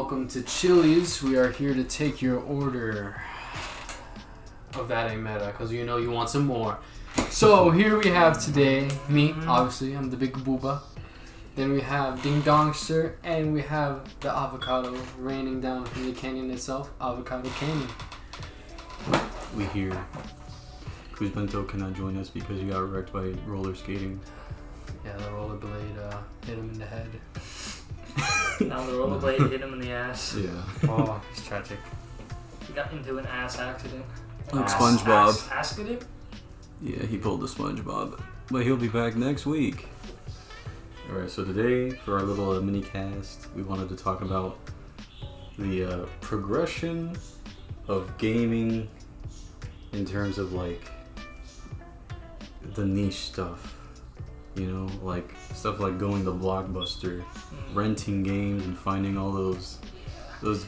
welcome to Chili's. We are here to take your order of that ain't meta, because you know you want some more. So here we have today, me, obviously, I'm the big booba. Then we have Ding Dongster, and we have the avocado raining down from the canyon itself, Avocado Canyon. We here. Kuzbento cannot join us because he got wrecked by roller skating. Yeah, the rollerblade hit him in the head. Now the rollerblade hit him in the ass. Yeah. Oh, it's tragic. He got into an ass accident. Like SpongeBob. Accident? Yeah, he pulled the SpongeBob. But he'll be back next week. Alright, so today, for our little mini cast, we wanted to talk about the progression of gaming in terms of like the niche stuff. You know, like stuff like going to Blockbuster, renting games and finding all those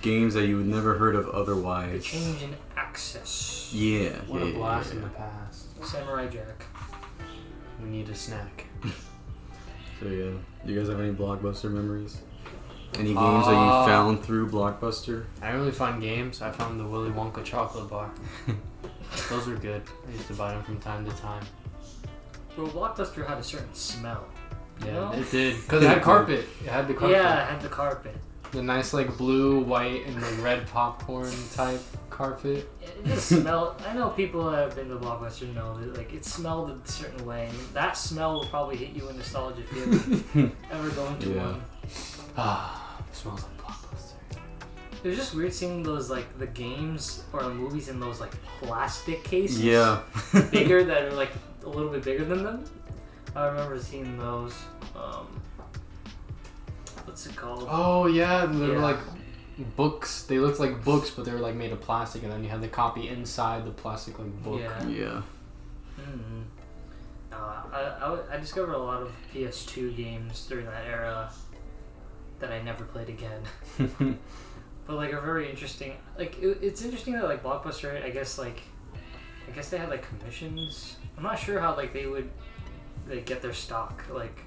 games that you would never heard of otherwise. The change in access. Yeah, What a blast in the past. Samurai Jack. We need a snack. So yeah, do you guys have any Blockbuster memories? Any games that you found through Blockbuster? I didn't really find games. I found the Willy Wonka chocolate bar. Those were good. I used to buy them from time to time. Well, Blockbuster had a certain smell. Yeah, know? it did. Because it had carpet. It had the carpet. Yeah, it had the carpet. The nice like blue, white, and like red popcorn type carpet. It just smelled. I know people that have been to Blockbuster know that like it smelled a certain way. And that smell will probably hit you in nostalgia if you ever go into one. Ah, it smells like Blockbuster. It was just weird seeing those like the games or the movies in those like plastic cases. Yeah. Bigger that are like a little bit bigger than them. I remember seeing those. What's it called? Oh yeah, they were like books. They looked like books, but they were like made of plastic, and then you had the copy inside the plastic like book. Yeah. I discovered a lot of PS2 games during that era that I never played again. But like are very interesting. Like it's interesting that like Blockbuster, I guess they had like commissions. I'm not sure how like they would get their stock. Like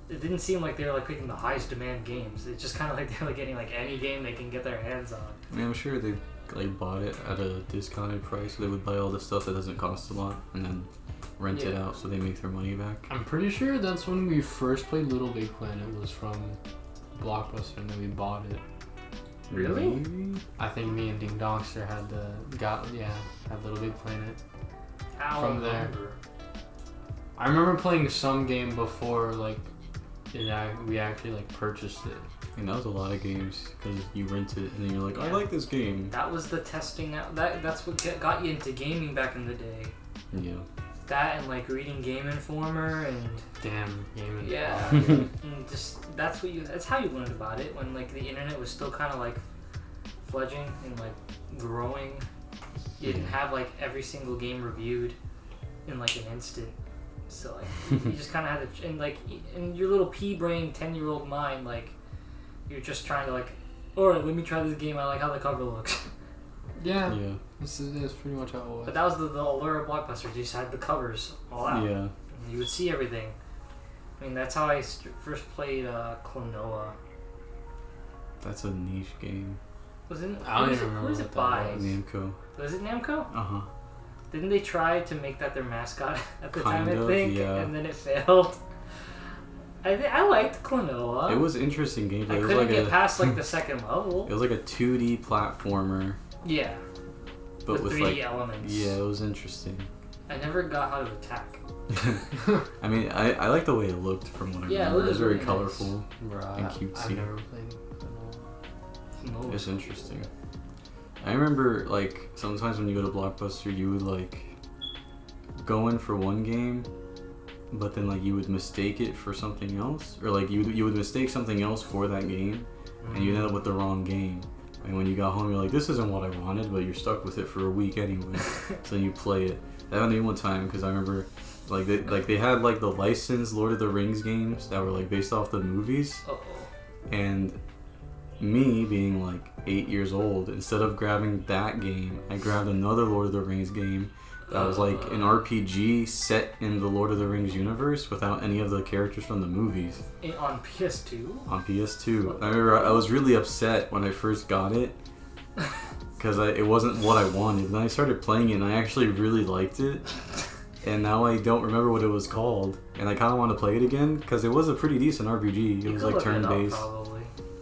it didn't seem like they were like picking the highest demand games. It's just kind of like they're like getting like any game they can get their hands on. I mean, I'm sure they like bought it at a discounted price. So they would buy all the stuff that doesn't cost a lot and then rent it out so they make their money back. I'm pretty sure that's when we first played Little Big Planet. Was from Blockbuster, and then we bought it. Really? I think me and Ding Dongster had had Little Big Planet. From there. Remember. I remember playing some game before like we actually like purchased it. And that was a lot of games because you rent it and then you're like, I like this game. That was the testing out. That's what got you into gaming back in the day. Yeah. That and like reading Game Informer and Damn game. yeah, and just that's how you learned about it when like the internet was still kind of like fledging and like growing. You didn't have like every single game reviewed in like an instant. So like you just kind of had to, and like in your little pea-brain 10-year-old mind, like you're just trying to like, all right, let me try this game. I like how the cover looks. Yeah. This is pretty much how it was. But that was the allure of Blockbuster. You just had the covers all out. Yeah. And you would see everything. I mean, that's how I first played Klonoa. That's a niche game. Was it? I don't even remember Who was what it that by? was. Namco. Was it Namco? Uh-huh. Didn't they try to make that their mascot at the Kind time, I of, think? yeah. And then it failed. I liked Klonoa. It was interesting gameplay. I It was couldn't like get past like the second level. It was like a 2D platformer. Yeah. But with 3D like elements. Yeah, it was interesting. I never got how to attack. I mean, I like the way it looked from what I remember. It was very really colorful Right. and cutesy. I've never played No. It's interesting. I remember like sometimes when you go to Blockbuster, you would like go in for one game, but then like you would mistake it for something else, or like you would mistake something else for that game, and you end up with the wrong game. And when you got home, you're like, this isn't what I wanted, but you're stuck with it for a week anyway. So then you play it. That happened to me one time because I remember like they had like the licensed Lord of the Rings games that were like based off the movies. Uh-oh. And me being like 8 years old, instead of grabbing that game, I grabbed another Lord of the Rings game that was like an RPG set in the Lord of the Rings universe without any of the characters from the movies. On PS2? On PS2. I remember I was really upset when I first got it because it wasn't what I wanted. Then I started playing it and I actually really liked it. And now I don't remember what it was called. And I kind of want to play it again because it was a pretty decent RPG. It was like turn-based.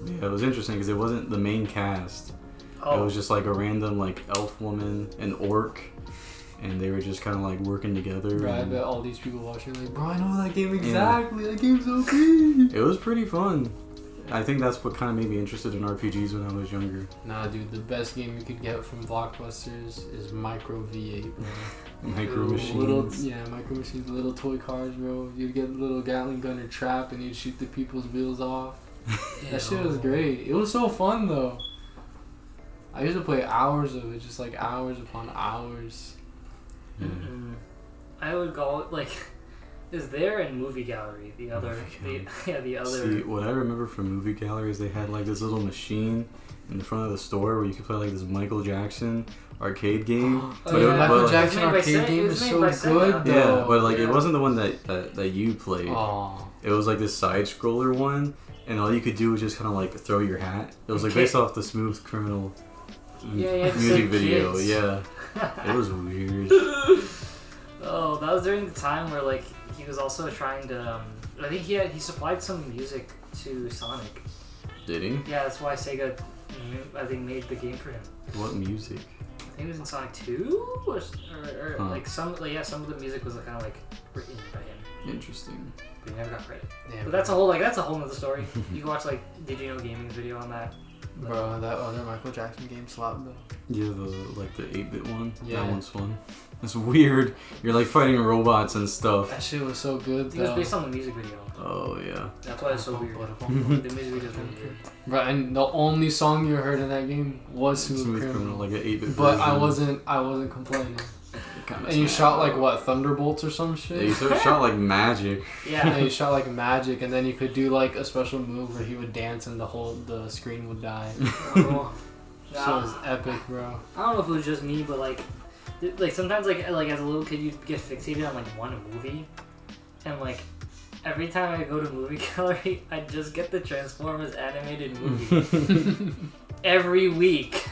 Yeah, it was interesting because it wasn't the main cast. It was just like a random like elf woman, an orc, and they were just kind of like working together. Bro, I bet all these people watching like, bro, I know that game exactly. Yeah. That game's so good. It was pretty fun. I think that's what kind of made me interested in RPGs when I was younger. Nah, dude, the best game you could get from Blockbusters is Micro V8, bro. Micro Machines. Micro Machines, little toy cars, bro. You'd get a little Gatling gun or trap and you'd shoot the people's wheels off. That shit was great. It was so fun, though. I used to play hours of it, just like hours upon hours. Mm-mm. I would go like, is there in Movie Gallery the other? The other. See, what I remember from Movie Gallery is they had like this little machine in the front of the store where you could play like this Michael Jackson arcade game. Michael Jackson arcade game is so good, though. Yeah, but like it wasn't the one that you played. Oh. It was like this side scroller one, and all you could do was just kind of like throw your hat. It was like based off the Smooth Criminal music video. Kids. Yeah, it was weird. Oh, that was during the time where like he was also trying to. I think he supplied some music to Sonic. Did he? Yeah, that's why Sega, I think, made the game for him. What music? I think it was in Sonic 2 or like some of the music was kind of like written by him. Interesting. But he never got credit. Yeah, but that's a whole other story. You can watch like Did You Know Gaming's video on that. Bro, that other Michael Jackson game slapped though. Yeah, the 8-bit one. Yeah. That one's fun. It's weird. You're like fighting robots and stuff. That shit was so good though. It was based on the music video. Oh yeah. That's why it's so weird. The music video is really weird. Bro, and the only song you heard in that game was Smooth Criminal. Like an 8-bit But version. I wasn't complaining. Kinda And you shot like what, thunderbolts or some shit? Yeah, you sort of shot like magic. Yeah. You shot like magic, and then you could do like a special move where he would dance and the screen would die. Oh. So it was epic, bro. I don't know if it was just me, but like sometimes like as a little kid you get fixated on like one movie, and like every time I go to Movie Gallery, I just get the Transformers animated movie every week.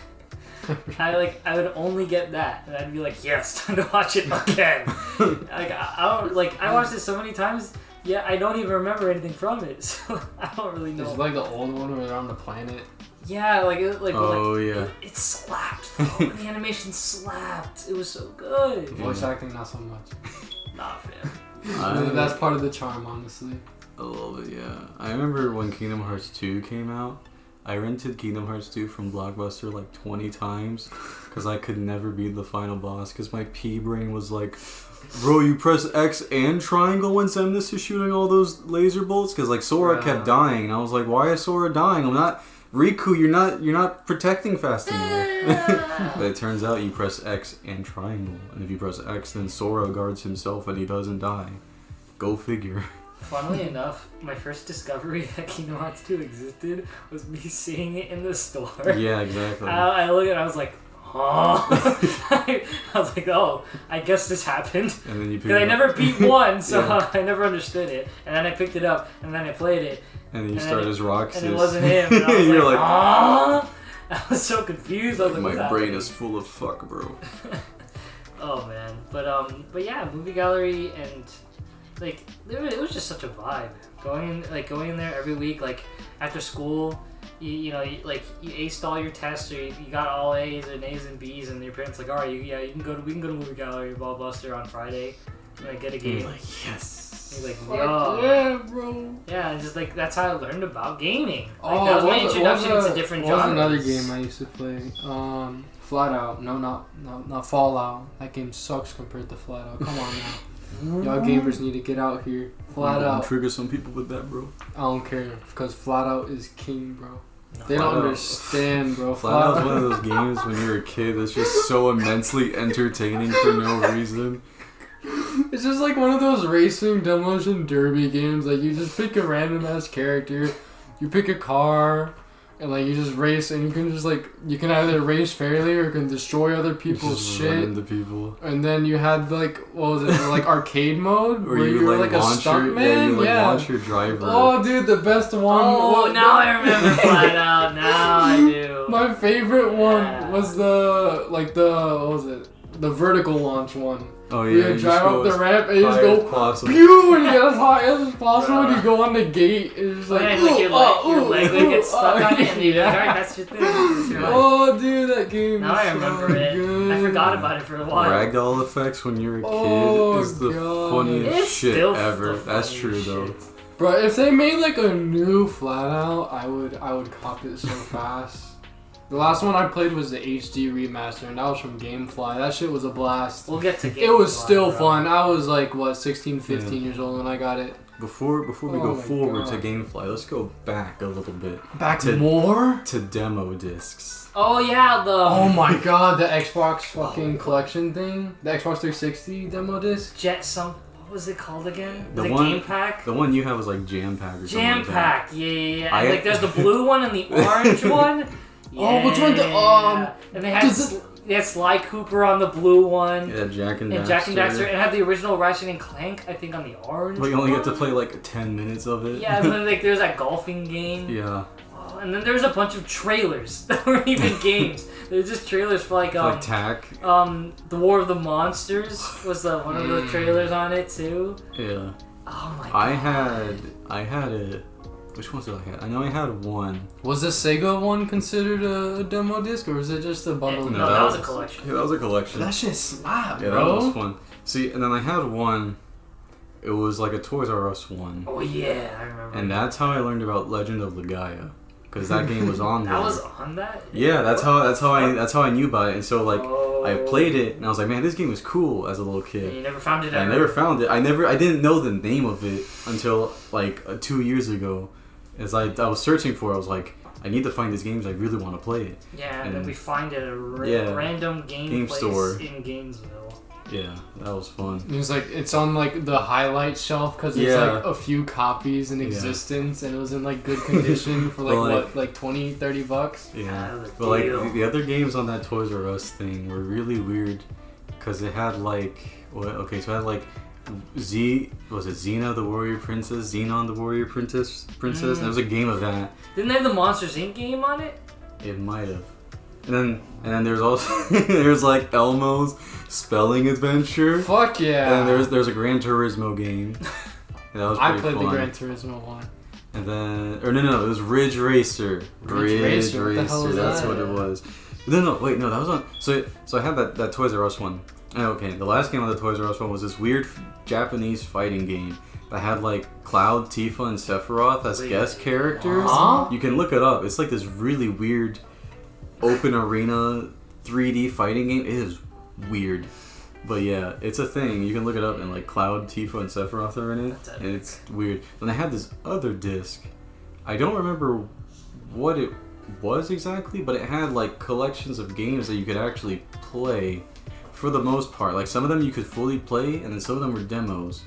I would only get that, and I'd be like, yes, time to watch it again. Like I watched it so many times. Yeah, I don't even remember anything from it, so I don't really know. It's like the old one where they're on the planet. Yeah, yeah. It slapped. Though. The animation slapped. It was so good. Voice acting, not so much. Nah, fam. That's part of the charm, honestly. A little bit, yeah. I remember when Kingdom Hearts 2 came out. I rented Kingdom Hearts 2 from Blockbuster like 20 times because I could never beat the final boss because my pea brain was like, bro, you press X and triangle when Samus is shooting all those laser bolts? Because like Sora kept dying, and I was like, why is Sora dying? I'm not Riku. You're not protecting fast enough. But it turns out you press X and triangle, and if you press X, then Sora guards himself and he doesn't die. Go figure. Funnily enough, my first discovery that Kingdom Hearts 2 existed was me seeing it in the store. Yeah, exactly. I looked at it, I was like, oh. I was like, oh, I guess this happened. And then you picked it up. I never beat one, so Yeah. I never understood it. And then I picked it up, and then I played it. And then you start as Roxas. And it wasn't him. And I was You're like, like, oh. I was so confused. I was like, my what's brain happening? is full of fuck, bro. Oh man, but yeah, Movie Gallery, and like it was just such a vibe. Going in there every week, like after school, you aced all your tests, or you got all A's and A's and B's, and your parents like, all right, we can go to Movie Gallery, Ballbuster on Friday, and like get a game. You're like, yes. You're like, Fuck yeah, bro. Yeah, and just like that's how I learned about gaming. Like, Oh, that was my what introduction to different What was genres. another game I used to play? Flat Out. No, not Fallout. That game sucks compared to Flat Out. Come on now. Y'all gamers need to get out here. Flat Out. Trigger some people with that, bro. I don't care, because Flat Out is king, bro. They Flat don't Out. understand, bro. Flat Out is one of those games when you're a kid that's just so immensely entertaining for no reason. It's just like one of those racing demolition derby games. Like, you just pick a random ass character, you pick a car, And like you just race, and you can just like you can either race fairly or you can destroy other people's just shit. Run into people. And then you had like what was it like arcade mode Or where you were like a stuntman. Yeah, launch your driver. Oh, dude, the best one. Oh, now I remember flat out. Now I do. My favorite one was the what was it? The vertical launch one. Oh yeah, you drive up the ramp and you just go possible. pew and you get as high as possible and you go on the gate and it's like your leg would get stuck on it and you're like, alright, that's your thing. Oh dude, that game now I remember so it. good. I forgot about it for a while. Ragdoll effects when you're a kid is the funniest It's shit still ever. the That's true funniest though. shit. Bro, if they made like a new Flat Out, I would cop it so fast. The last one I played was the HD remaster, and that was from GameFly. That shit was a blast. We'll get to GameFly. It was still bro. fun. I was like, what, 16, 15 years old when I got it. Before we Oh go my forward God. to GameFly, let's go back a little bit. Back to more? To demo discs. Oh yeah, Oh my god, the Xbox fucking collection thing? The Xbox 360 demo disc? what was it called again? The The one- Jampack? The one you have was like Jampack or something like Jampack, that. yeah. And like there's the blue one and the orange one. Oh, which one? And they had Sly Cooper on the blue one. Yeah, Jack and And Jack and Daxter, and had the original Ratchet and Clank, I think, on the orange. But you only one. get to play like 10 minutes of it. Yeah, and then like there's that golfing game. Yeah. Oh, and then there was a bunch of trailers that weren't even games. They were just trailers for like Tack. The War of the Monsters was one of the trailers on it too. Yeah. Oh my god. I had a. Which ones did I have? I know I had one. Was the Sega one considered a demo disc, or was it just a bundle? No, that was a collection. Yeah, that was a collection. That shit slapped, Yeah, bro. that was fun. See, and then I had one. It was like a Toys R Us one. Oh yeah, I remember. And that's how I learned about Legend of Legaia, because that game was on there. That was on that. Yeah, that's how I knew about it. And so like I Oh. played it and I was like, man, this game was cool as a little And kid. you never found it And I ever. never found it. I didn't know the name of it until like 2 years ago. As I was searching for it, I was like, I need to find these games. I really want to play it. Yeah, and then And- we find it at a Yeah. random game place store. in Gainesville. Yeah, that was fun. It was like it's on like the highlight shelf because there's Yeah. like a few copies in existence, and it was in like good condition for like, Well, like- what, like $20-$30. Yeah, That was a but like deal. the other games on that Toys R Us thing were really weird, because it had like so it had like Xena the Warrior Princess, Xenon the Warrior Princess, and there was a game of that. Didn't they have the Monsters Inc. game on it? It might have. And then there's also there's like Elmo's spelling adventure. Fuck yeah! And then there's a Gran Turismo game. And that was I pretty played fun. the Gran Turismo one. And then no, it was Ridge Racer. Ridge Racer? What the hell is That's that? what it was. No, that was on. So I had that Toys R Us one. Okay, the last game on the Toys R Us one was this weird Japanese fighting game that had like Cloud, Tifa, and Sephiroth as guest characters. Huh? You can look it up. It's like this really weird open arena 3D fighting game. It is weird. But yeah, it's a thing. You can look it up, and like Cloud, Tifa, and Sephiroth are in it, and it's weird. Then I had this other disc. I don't remember what it was exactly, but it had like collections of games that you could actually play for the most part. Like some of them you could fully play, and then some of them were demos.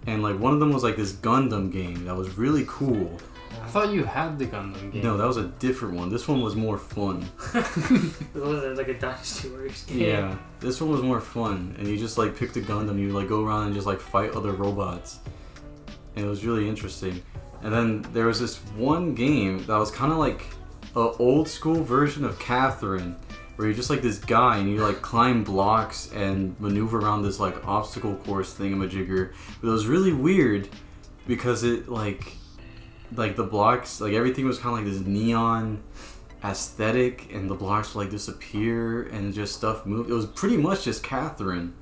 And like one of them was like this Gundam game that was really cool. I thought you had the Gundam game. No, that was a different one. This one was more fun. It was like a Dynasty Warriors game. Yeah, this one was more fun, and you just like picked a Gundam, you like go around and just like fight other robots, and it was really interesting. And then there was this one game that was kind of like an old school version of Catherine, where you're just like this guy and you like climb blocks and maneuver around this like obstacle course thingamajigger. But it was really weird because it like the blocks, like everything was kind of like this neon aesthetic, and the blocks would like disappear and just stuff moved. It was pretty much just Catherine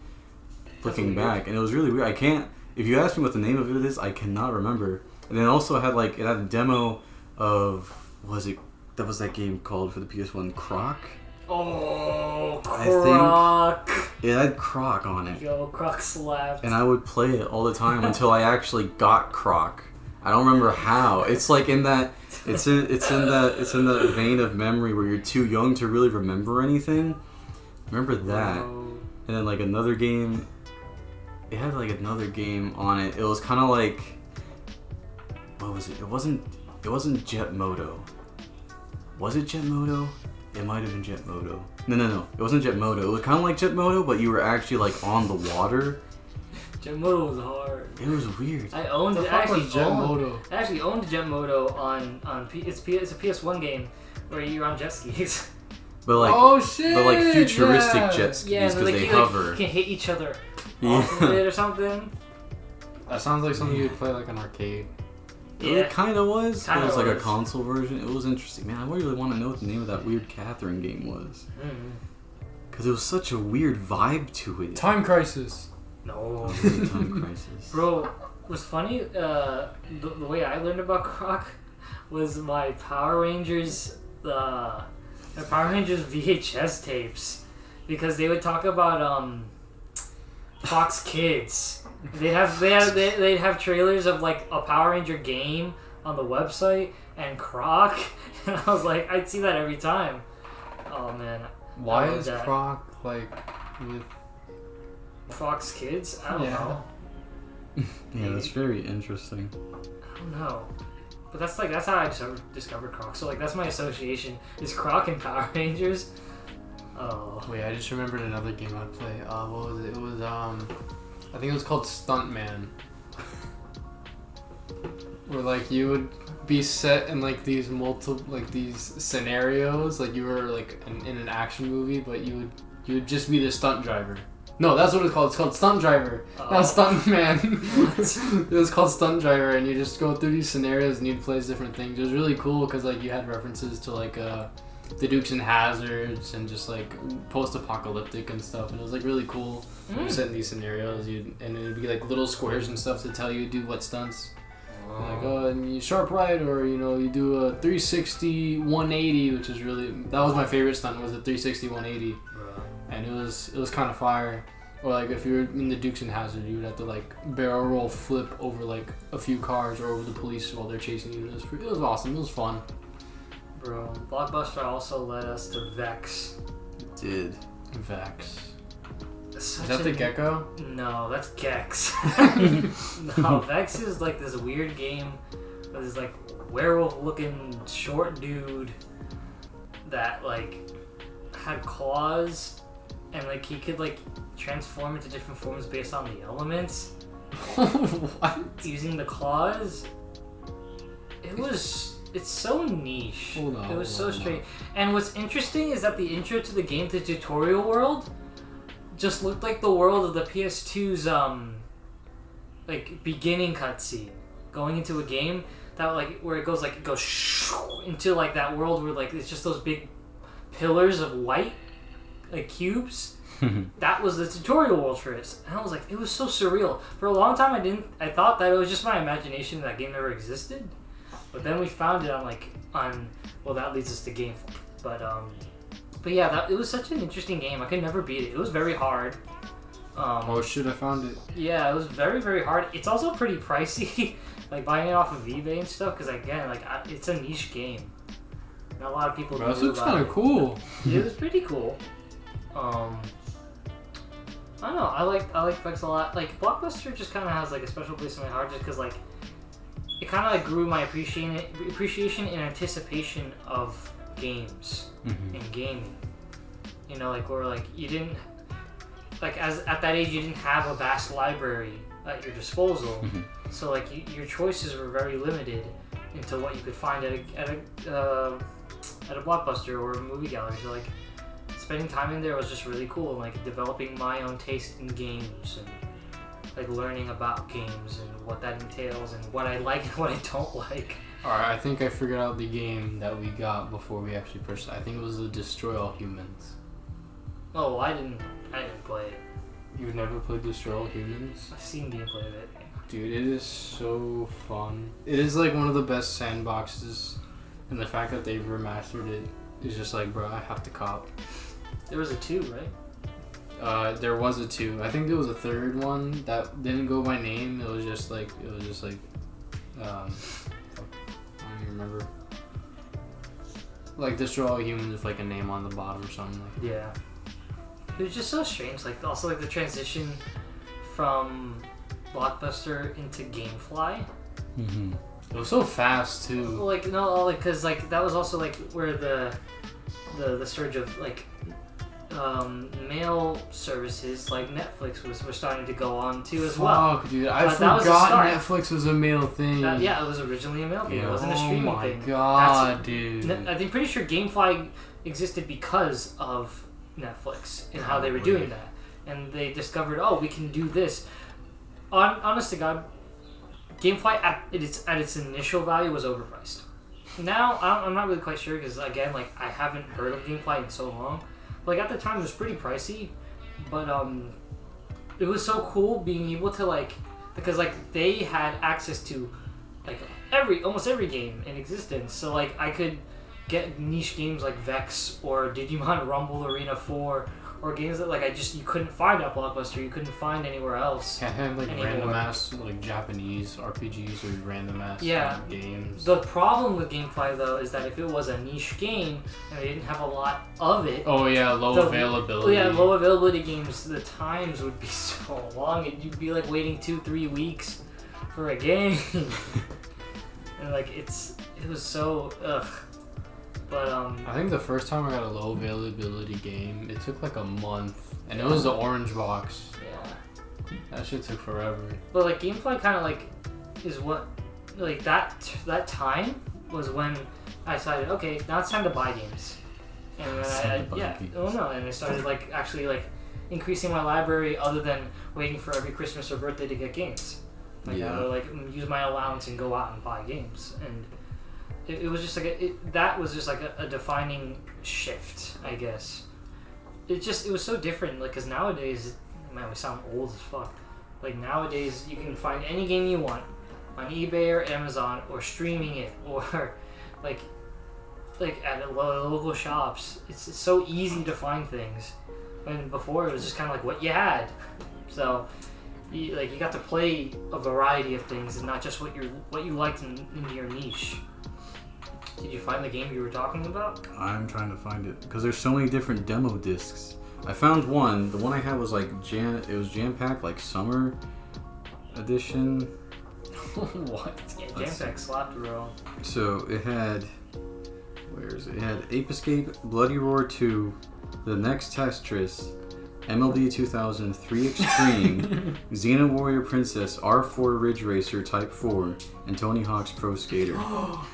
looking back, and it was really weird. I can't, if you ask me what the name of it is, I cannot remember. And then also it had a demo of, that was that game called for the PS1, Croc? Oh, I Croc. It had Croc on it. Yo, Croc slapped. And I would play it all the time until I actually got Croc. I don't remember how. It's like in that vein of memory where you're too young to really remember anything. Remember that. Oh. And then like another game, it had like another game on it. It was kind of like, what was it? It wasn't Jet Moto. Was it Jet Moto? It might have been Jet Moto. No. It wasn't Jet Moto. It was kind of like Jet Moto, but you were actually like on the water. Jet Moto was hard. It was weird. I owned it. I actually owned Jet Moto on it's a PS1 game where you're on jet skis. But like, oh shit! But like futuristic jet skis Yeah, because like, they you, hover. Like, you can hit each other Yeah. off of it or something. That sounds like something you'd play like an arcade. It kind of was. Kinda It was like a was. console version. It was interesting. Man, I really want to know what the name of that weird Catherine game was. Because it was such a weird vibe to it. Time Crisis. No. Time Crisis. Bro, what's funny, the way I learned about Croc was my Power Rangers VHS tapes. Because they would talk about Fox Kids. They'd have trailers of like a Power Ranger game on the website and Croc, and I was like, I'd see that every time. Oh man. Why is Croc like with Fox Kids? I don't know. Yeah, that's very interesting. I don't know. But that's how I discovered Croc. So like that's my association is Croc and Power Rangers. Oh. Wait, I just remembered another game I'd play. What was it? It was I think it was called Stuntman. Where like you would be set in like these these scenarios, like you were like in an action movie, but you would just be the stunt driver. No, that's what it's called. It's called Stunt Driver, not Stuntman. It was called Stunt Driver, and you just go through these scenarios and you'd play different things. It was really cool because like you had references to like the Dukes and Hazards and just like post-apocalyptic and stuff, and it was like really cool. Set in these scenarios, and it'd be like little squares and stuff to tell you to do what stunts. Like and you sharp right, or you do a 360 180, which is really that was my favorite stunt was a 360 180, and it was kind of fire. Or like if you were in the Dukes and Hazard, you would have to like barrel roll flip over like a few cars or over the police while they're chasing you. It was awesome. It was fun. Bro, Blockbuster also led us to Vexx. It did. Vexx. Is that the gecko? No, that's Gex. No, Vexx is like this weird game with this like werewolf-looking short dude that like had claws and like he could like transform into different forms based on the elements. What? Using the claws. It's so niche. It was so strange. And what's interesting is that the intro to the game, the tutorial world, just looked like the world of the PS2's like beginning cutscene, going into a game that like where it goes into like that world where like it's just those big pillars of white like cubes. That was the tutorial world for it, and I was like, it was so surreal. For a long time, I thought that it was just my imagination that game never existed, but then we found it on well, that leads us to Gameful, but yeah, it was such an interesting game. I could never beat it. It was very hard. Oh shit! I found it. Yeah, it was very, very hard. It's also pretty pricey, like buying it off of eBay and stuff. Because again, it's a niche game. Not a lot of people. Bro, this looks kind of cool. It was pretty cool. I don't know. I like Vexx a lot. Like Blockbuster just kind of has like a special place in my heart, just because like it kind of like grew my appreciation and anticipation of games and gaming. You know, like where like you didn't like at that age you didn't have a vast library at your disposal, so like your choices were very limited into what you could find at a Blockbuster or a movie gallery. So like spending time in there was just really cool, and like developing my own taste in games and like learning about games and what that entails and what I like and what I don't like. Alright, I think I figured out the game that we got before we actually purchased it. I think it was the Destroy All Humans. Oh, I didn't play it. You've never played Destroy All Humans? I've seen gameplay of it. Dude, it is so fun. It is like one of the best sandboxes, and the fact that they've remastered it is just like, bro, I have to cop. There was a 2, right? There was a 2. I think there was a third one that didn't go by name. It was just like I don't even remember. Like Destroy All Humans with like a name on the bottom or something. Like Yeah. It was just so strange. Like also like the transition from Blockbuster into GameFly. It was so fast too. Like no, like because like that was also like where the surge of like mail services like Netflix were starting to go on too as well. Fuck, dude, I forgot Netflix was a mail thing. Yeah, it was originally a mail thing. It wasn't a streaming thing. Oh my god, dude. I think pretty sure GameFly existed because of Netflix and how they were doing that, and they discovered, oh, we can do this. Honest to God, GameFly at its initial value was overpriced. Now I'm not really quite sure because again, like I haven't heard of GameFly in so long. Like at the time it was pretty pricey, but it was so cool being able to like, because like they had access to like almost every game in existence. So like I could get niche games like Vexx or Digimon Rumble Arena 4 or games that like you couldn't find at Blockbuster, you couldn't find anywhere else. Can't have like random ass like Japanese RPGs or random ass games. The problem with GameFly though is that if it was a niche game and they didn't have a lot of it. Oh yeah, low availability. Yeah, low availability games. The times would be so long, and you'd be like waiting 2-3 weeks for a game, and like it was so ugh. But I think the first time I got a low availability game, it took like a month, and it was the orange box. Yeah. That shit took forever. But like GameFly kind of like is what like that time was when I decided, okay, now it's time to buy games. And and I started like actually like increasing my library other than waiting for every Christmas or birthday to get games. Like I would like use my allowance and go out and buy games, and it was just like that was just like a defining shift, I guess. It was so different, like, because nowadays, man, we sound old as fuck. Like nowadays, you can find any game you want on eBay or Amazon, or streaming it, or like at local shops. It's so easy to find things, and before it was just kind of like what you had. So you got to play a variety of things and not just what you liked in your niche. Did you find the game you were talking about? I'm trying to find it because there's so many different demo discs. I found one. The one I had was like it was Jampack, like summer edition. What? Yeah, Jampack slapped, bro. So it had, where is it? It had Ape Escape, Bloody Roar 2, The Next Tetris, MLB 2000, 3 Extreme, Xena Warrior Princess, R4 Ridge Racer Type 4, and Tony Hawk's Pro Skater.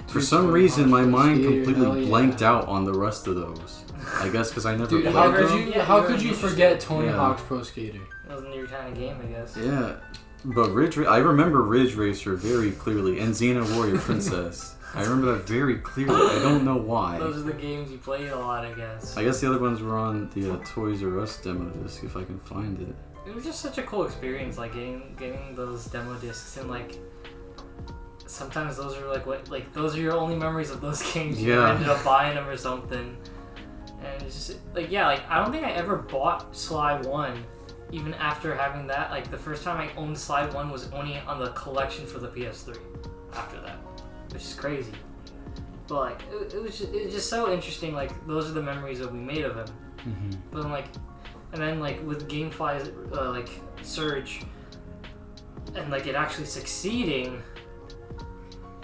For some reason, my mind completely blanked out on the rest of those. I guess because I never played them. How could you forget Tony Hawk's Pro Skater? That wasn't your kind of game, I guess. Yeah, but I remember Ridge Racer very clearly, and Xena Warrior Princess. I remember that very clearly. I don't know why. Those are the games you played a lot, I guess. I guess the other ones were on the Toys R Us demo disc, if I can find it. It was just such a cool experience, like getting those demo discs, and like sometimes those are those are your only memories of those games. You ended up buying them or something, and it's just like I don't think I ever bought Sly 1, even after having that. Like the first time I owned Sly 1 was only on the collection for the PS3. After that. Which is crazy, but like it was just so interesting. Like those are the memories that we made of him. Mm-hmm. But then with GameFly's like surge, and like it actually succeeding,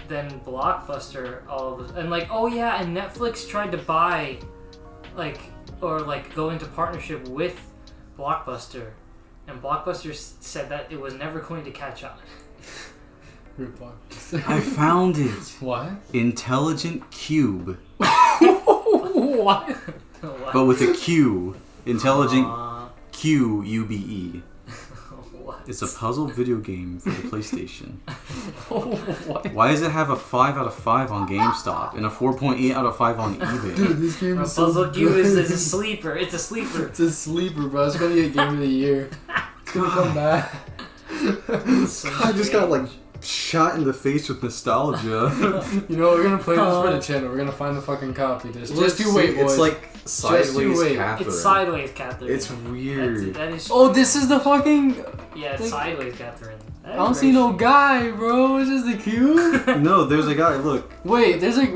then Blockbuster and Netflix tried to buy, go into partnership with Blockbuster, and Blockbuster said that it was never going to catch on. I found it. What? Intelligent Cube. What? But with a Q. Intelligent Q-U-B-E. What? It's a puzzle video game for the PlayStation. What? Why does it have a 5 out of 5 on GameStop and a 4.8 out of 5 on eBay? Dude, this game is so Puzzle good. Cube is a sleeper. It's a sleeper. It's a sleeper, bro. It's gonna be a game of the year. It's gonna come back. I just got shot in the face with nostalgia. You know, we're gonna play this for the channel. We're gonna find the fucking copy. Just you wait, boys. It's like sideways wait. Catherine. It's sideways Catherine. It's weird. That is. Oh, this is the fucking. Yeah, it's sideways Catherine. I don't see no guy, bro. It's just the cube. No, there's a guy. Look. Wait, there's like.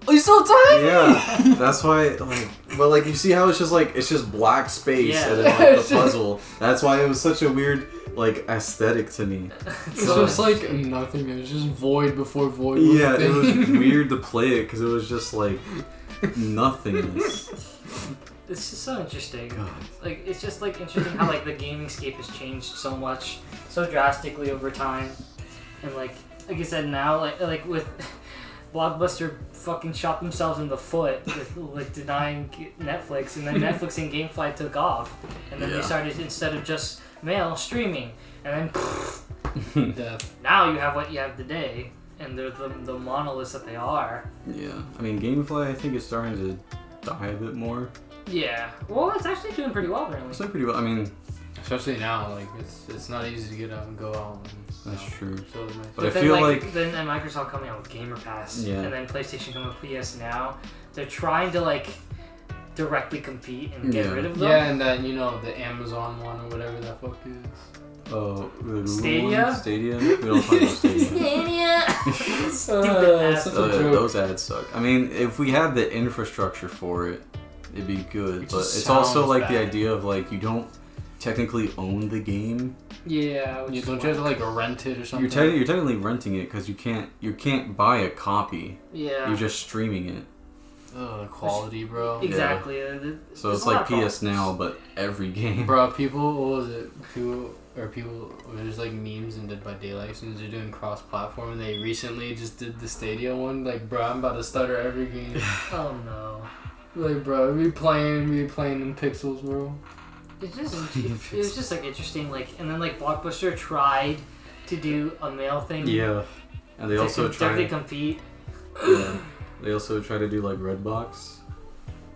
Oh, he's so tiny. Yeah, that's why. You see how it's just black space and then the puzzle. That's why it was such a weird like aesthetic to me. It's just like nothing. It was just void before void. Yeah, it was weird to play it because it was just like nothingness. It's just so interesting. God. Like, it's just like interesting how like the gaming scape has changed so much, so drastically over time, and like I said, now like with Blockbuster fucking shot themselves in the foot with like denying Netflix, and then Netflix and GameFly took off, and then they started, instead of just mail, streaming, and then Death. now you have what you have today, and they're the monoliths that they are. Yeah, I mean, GameFly, I think is starting to die a bit more. Yeah, well, it's actually doing pretty well apparently. It's doing pretty well. I mean, especially now, like it's not easy to get out and go out. And, that's true. So But I then, feel like then Microsoft coming out with Gamer Pass, Yeah. and then PlayStation coming with PS Now, they're trying to like directly compete and get rid of them. yeah, and that the Amazon one or whatever that fuck is. the Google Stadia? one? Stadia? We don't talk about Stadia. Stupid ass. such a joke. Those ads suck. I mean, if we had the infrastructure for it, it'd be good. It But just it's also sounds like bad. the idea of like you don't technically own the game. Yeah, You don't you have to like rent it or something? You're technically renting it because you can't buy a copy. Yeah. You're just streaming it. Ugh, quality, bro. Exactly. So it's like PS Now, but every game. Bro, people, what was it? There's like memes in Dead by Daylight as soon as they're doing cross-platform, and they recently just did the Stadia one. Like, bro, I'm about to stutter every game. Oh no. Like, bro, we playing in pixels, bro. It was just like interesting, like, and then like Blockbuster tried to do a mail thing. Yeah, and they also to try. compete. Yeah, they also try to do like Redbox,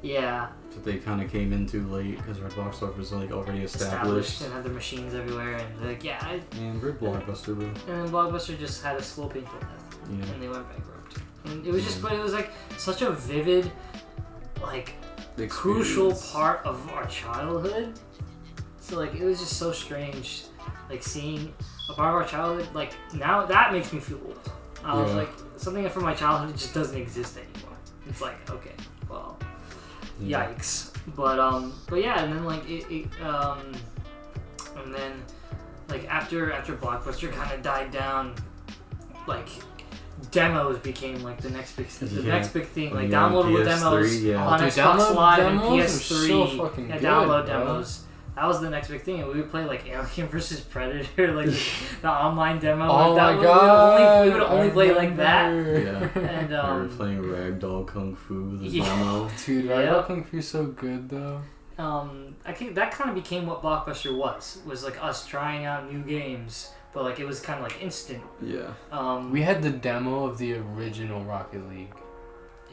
Yeah. but they kind of came in too late because Redbox was like already established. And had their machines everywhere, and they're like, yeah. And we're Blockbuster, bro. And then Blockbuster just had a slow, painful death, Yeah. and they went bankrupt. And it was just, but it was like such a vivid, like, crucial part of our childhood. So like, it was just so strange, like seeing a part of our childhood. Like now, that makes me feel old. I was like, something from my childhood just doesn't exist anymore. It's like, okay, well, yikes. But yeah, and then like and then like after Blockbuster kind of died down, like demos became like the next big thing. Like downloadable PS3, demos on Dude, Xbox download Live and demos are PS3. so fucking good, download bro. demos. That was the next big thing, and we would play like Alien vs Predator, like the online demo. Oh that my god! We would only play like that. Yeah. And We were playing Ragdoll Kung Fu, the Yeah. demo. Dude, Yeah. Ragdoll Kung Fu's so good though. I think that kind of became what Blockbuster was like us trying out new games, but like it was kind of like instant. Yeah. We had the demo of the original Rocket League.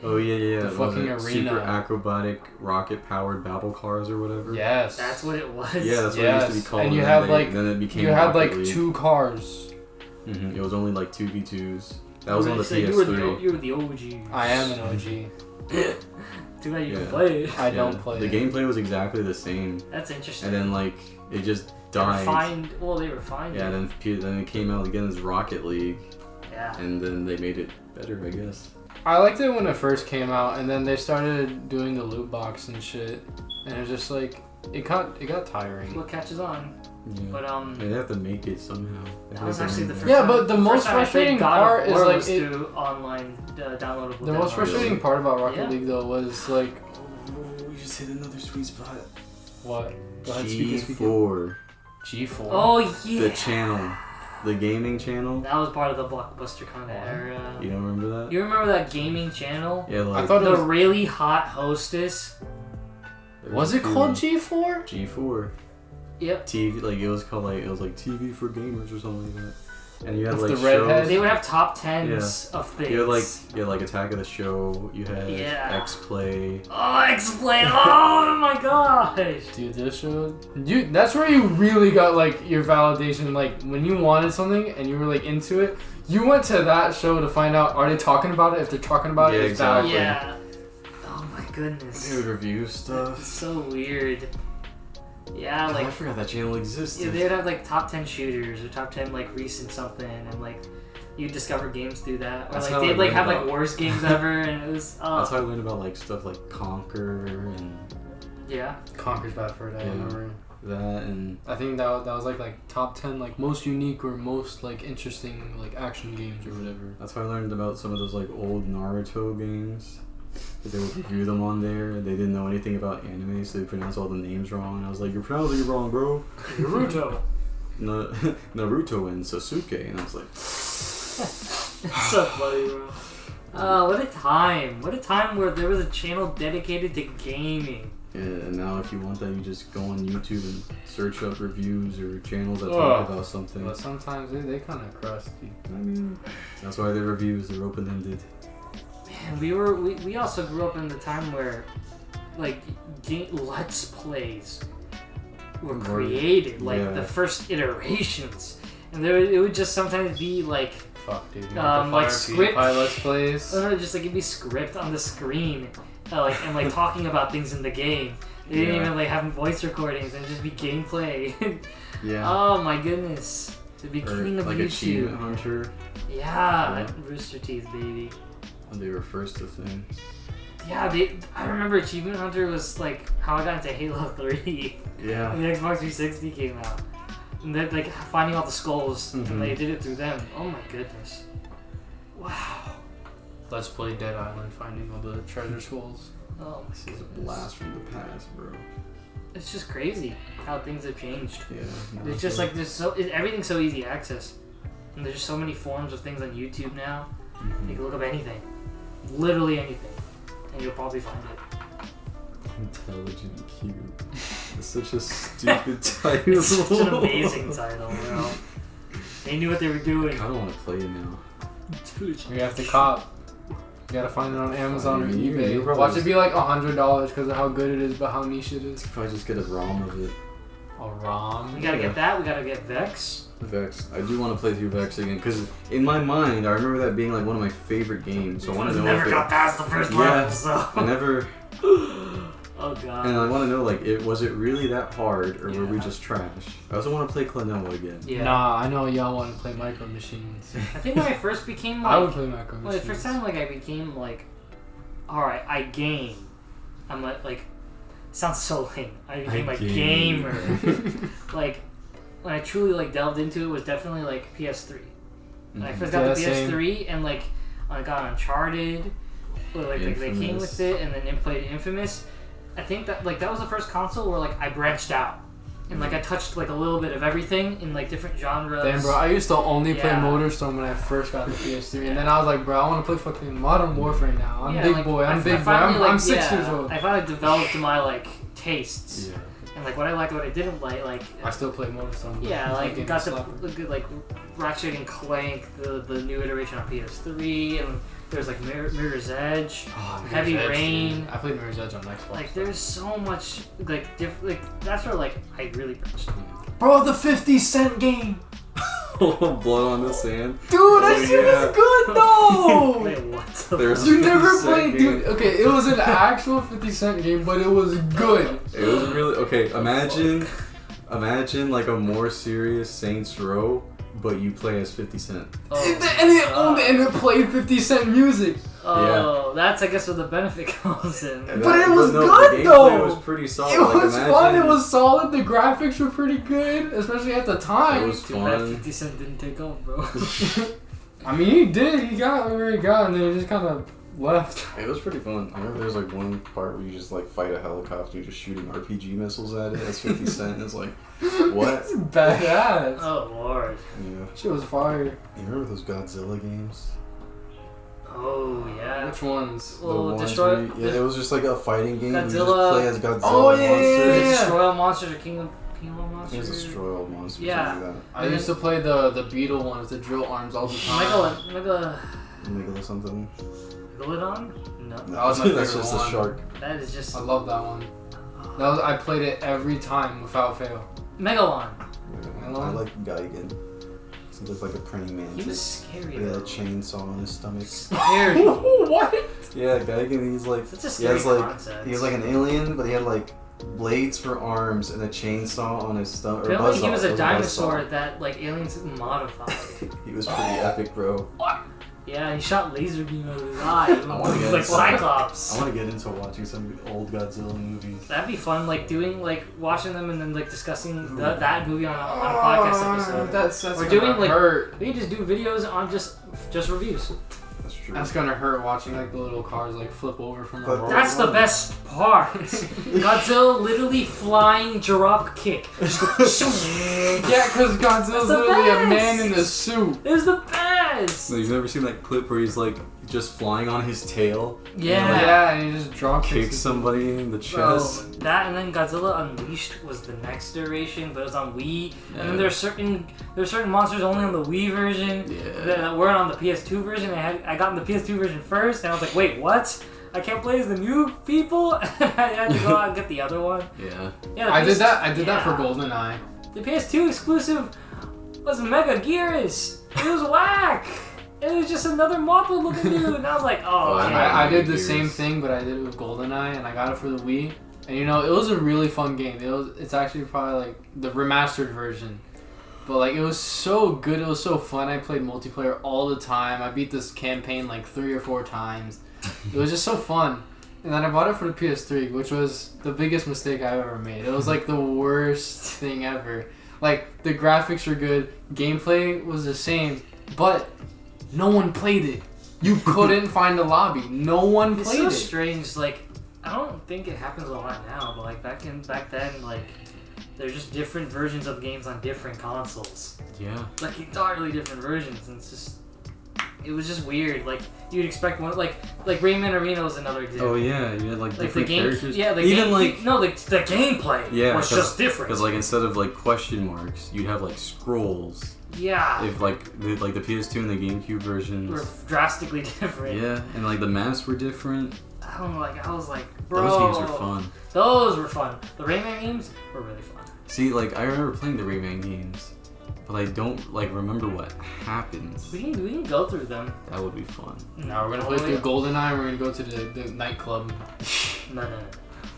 Oh yeah. The Was fucking it arena. Super acrobatic rocket-powered battle cars or whatever. Yes. That's what it was. Yeah, that's what it used to be called. And you then had they- like then it became you had Rocket like League. 2 cars. It was only like 2v2s. That was on the So PS3. you were the OG. I am an OG. Too bad you can Yeah. play it. I don't play The it. gameplay was exactly the same, That's interesting. and then like it just They died. refined Yeah, it. then it came out again as Rocket League, Yeah. and then they made it better, I guess. I liked it when it first came out, and then they started doing the loot box and shit, and it was just like it got tiring. What catches on. Yeah. But They have to make it somehow. They that have was to actually make the it. first Yeah, time, but the most first time I played frustrating God of part is, War like, was it- through online downloadable The demos. most frustrating part about Rocket Yeah. League though was like We just hit another sweet spot. what? Go ahead, speak it. G4, G4. Oh yeah. the channel, the gaming channel. That was part of the Blockbuster kind of era. You don't remember that? You remember that gaming channel? Yeah, like I thought it The was. really hot hostess. Was it called G4? G4? Yep. TV, like it was like TV for gamers or something like that. And you had With like the redhead? shows. They would have top tens of things. You had like Attack of the Show. You had X Play. Oh, explain! Oh my gosh! Dude, this show. Dude, that's where you really got like your validation. Like when you wanted something and you were like into it, you went to that show to find out are they talking about it? If they're talking about Yeah, it, it's exactly. valid. Yeah. Oh my goodness. They would review It's stuff. so weird. Yeah, God, I like forgot that channel existed. yeah, they'd have like top 10 shooters or top 10 like recent something, and like you discover games through that, or That's like how they'd I like learned have about- like worst games ever, and it was That's how I learned about like stuff like Conquer and yeah. Conker's bad for that. Yeah. Remember? That and I think that was like top 10 like most unique or most like interesting like action games or whatever. that's how I learned about some of those like old Naruto games. Cause they would review them on there. They didn't know anything about anime, so they pronounced all the names wrong. And I was like, "You're pronouncing it wrong, bro." Naruto. Naruto and Sasuke, and I was like, That's so funny, bro. What a time! What a time where there was a channel dedicated to gaming. yeah. And now if you want that, you just go on YouTube and search up reviews or channels that talk about something. But sometimes they kind of crusty. I mean, that's why their reviews are open-ended. Man, we also grew up in the time where, like, Let's Plays were created, like the first iterations, and it would just sometimes be like, fuck, dude. like script. Let's Plays. Just like it'd be script on the screen, and like talking about things in the game. They didn't even like have voice recordings, and it'd just be gameplay. Yeah. Oh my goodness, the beginning of like YouTube. Achievement Hunter. Yeah, Rooster Teeth, baby. When they were first a thing. Yeah, I remember Achievement Hunter was like how I got into Halo 3. Yeah. When the Xbox 360 came out. And then like finding all the skulls, and they did it through them. Oh my goodness. Wow. Let's Play Dead Island, finding all the treasure skulls. Oh my This is a goodness. blast from the past, bro. It's just crazy how things have changed. Yeah. It's just like everything's so easy access. And there's just so many forms of things on YouTube now. You can look up anything. Literally anything. And you'll probably find it. Intelligent Cube. It's such a stupid title. It's such an amazing title, bro. They knew what they were doing. I don't want to play it now. You have to cop. You gotta find it on Amazon or You eBay. probably Watch it be like $100 because of how good it is, but how niche it is. Probably just get a ROM of it. A ROM. We gotta get that. We gotta get Vexx. Vexx. I do want to play through Vexx again because in my mind I remember that being like one of my favorite games. So I want to know Never if got past the first level, so. I never. Oh god. And I want to know like was it really that hard or were we just trash? I also want to play Klonoa again. Yeah. Nah, I know y'all want to play Micro Machines. I think when I first became like, I would play Micro well, Machines. the first time like I became like, all right, I game. I'm like, sounds so lame. I became a gamer. Like, when I truly like delved into it was definitely like PS3. When I first got the PS3 and like I got Uncharted, or like they came with it, and then played Infamous. I think that like that was the first console where like I branched out. And like I touched like a little bit of everything in like different genres. Damn, bro, I used to only play Motorstorm when I first got the PS3, and then I was like, bro, I want to play fucking Modern Warfare now. I'm big like, boy. I'm big boy. I'm 6 years old. I finally developed my like tastes. Yeah. And like what I liked, what I didn't like. I still play Motorstorm. Yeah, like got the good like Ratchet and Clank, the new iteration on PS3, and there's like Mirror's Edge, Heavy Rain. Dude. I played Mirror's Edge on Xbox. Like there's so much like like that's where like I really branched. Bro, the 50 Cent game. Blood on the Sand. Dude, that shit was good though. Wait, what? There's You 50 never Cent played, game. dude. Okay, it was an actual 50 Cent game, but it was good. It was really okay. Imagine like a more serious Saints Row, but you play as 50 Cent. And it played 50 Cent music. Oh, that's I guess where the benefit comes in. But it was good the gameplay though. was pretty solid. It was like, fun. It was solid. The graphics were pretty good, especially at the time. It was Too bad fun. 50 Cent didn't take off, bro. I mean, he did. He got where he got, and then he just kind of left. It was pretty fun. I remember there was like one part where you just like fight a helicopter, you're just shooting RPG missiles at it. That's 50 Cent. It's like, what? That's badass. Oh lord. Yeah. Shit was fire. You remember those Godzilla games? Oh yeah. Which ones? Well, the ones Destroy. where you, it was just like a fighting game. You just Godzilla. play as Godzilla Oh, yeah, monsters. yeah. Destroy All Monsters or King of Monsters. It was Destroy All Monsters. Yeah. Something like I used to play the beetle ones, the drill arms all the time. Mega. that. Megalo something. Megalodon? No. That was my That's favorite just one. a shark. That is just. I love that one. I played it every time without fail. Megalon. I like Geigen. He looked like a praying mantis. He was scary. He had a though. chainsaw on his stomach. Scary. What? Yeah, Geigen. He's like Such a he scary has like concept. he was like an alien, but he had like blades for arms and a chainsaw on his stomach. Apparently he was a dinosaur that like aliens modified. He was pretty epic, bro. Yeah, he shot laser beam out of his eye. It wanna was get like it. Cyclops. I want to get into watching some old Godzilla movies. That'd be fun, like doing like watching them and then like discussing that movie on a podcast episode. That's We're gonna doing like hurt. we can just do videos on just reviews. That's true. That's gonna hurt watching like the little cars like flip over from the road. That's the best part. Godzilla literally flying drop kick. Yeah, because Godzilla's That's the literally a best. man in a suit. It was the best. You've never seen that clip where he's like just flying on his tail? Yeah. Yeah, and he just drop Kicks kicks somebody in the Bro, chest. that and then Godzilla Unleashed was the next iteration, but it was on Wii. And then there's certain monsters only on the Wii version that weren't on the PS2 version. I got in the PS2 version first, and I was like, wait, what? I can't play as the new people? I had to go out and get the other one. Yeah. Yeah, I did that for GoldenEye. The PS2 exclusive was Mega Gearus. It was whack. It was just another Mothra looking dude, and I was like, oh, okay. I did the same thing, but I did it with GoldenEye, and I got it for the Wii. And you know, it was a really fun game. It's actually probably like the remastered version. But like, it was so good, it was so fun. I played multiplayer all the time. I beat this campaign like 3 or 4 times. It was just so fun. And then I bought it for the PS3, which was the biggest mistake I've ever made. It was like the worst thing ever. Like, the graphics were good, gameplay was the same, but no one played it. You couldn't find a lobby. No one It's played so it. strange. Like, I don't think it happens a lot now, but like back then, like there's just different versions of games on different consoles. Yeah. Like entirely different versions, and it was just weird. Like you'd expect one, like Rayman Arena was another example. Oh yeah, you had like Like the different game, characters. yeah, the even game, like no, the gameplay was just different. Because like instead of like question marks, you'd have like scrolls. Yeah. If like the PS2 and the GameCube versions Were drastically different. Yeah, and like the maps were different. I don't know, like I was like, bro. Those games were fun. Those were fun. The Rayman games were really fun. See, like I remember playing the Rayman games, but I don't like remember what happens. We can go through them. That would be fun. Now we're gonna play through GoldenEye. We're gonna go to the nightclub. No.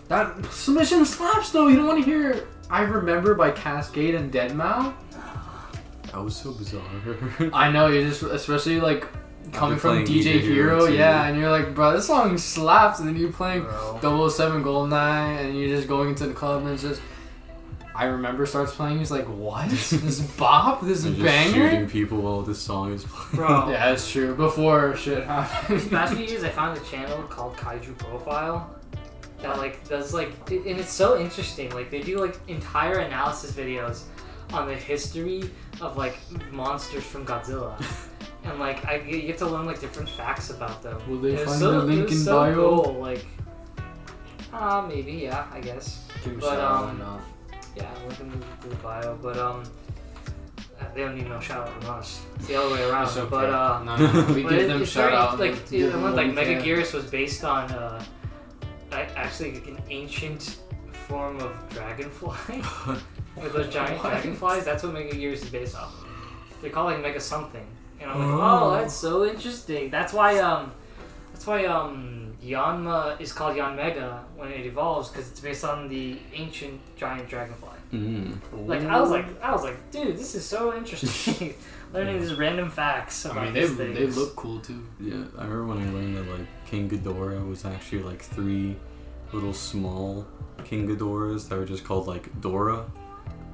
That submission slaps though. You don't want to hear "I Remember" by Cascade and Deadmau5. That was so bizarre. I know, you just, especially like coming from playing DJ Hero, too. yeah, and you're like, bro, this song slaps, and then you're playing Bro. 007 GoldenEye, and you're just going into the club, and it's just, I Remember starts playing. He's like, what? This bop? This They're just banger? shooting people while this song is playing. Bro. Yeah, it's true. Before shit happened. These past few years, I found a channel called Kaiju Profile that like does like, and it's so interesting. Like they do like entire analysis videos on the history of like monsters from Godzilla, and like you get to learn like different facts about them. Will they It was find so, the link it was in so bio? Cool. Like, maybe yeah, I guess. Give him a But, shout out, why not? Yeah, link in the bio, but they don't need no shout out from us. It's the other way around. It's okay. But no, we but give them it's shout very, out. like give the them one what like we Mega can. Gearus was based on actually like an ancient form of dragonfly with those giant What? dragonflies. That's what Mega Gearus is based off of. They call it like Mega something, and I'm like, oh, that's so interesting. That's why Yanma is called Yanmega when it evolves, because it's based on the ancient giant dragonfly. Like I was like, dude, this is so interesting. Learning these random facts about I mean, these things. they look cool too. Yeah, I remember when I learned that like King Ghidorah was actually like 3 little small King Ghidorahs that were just called like Dora,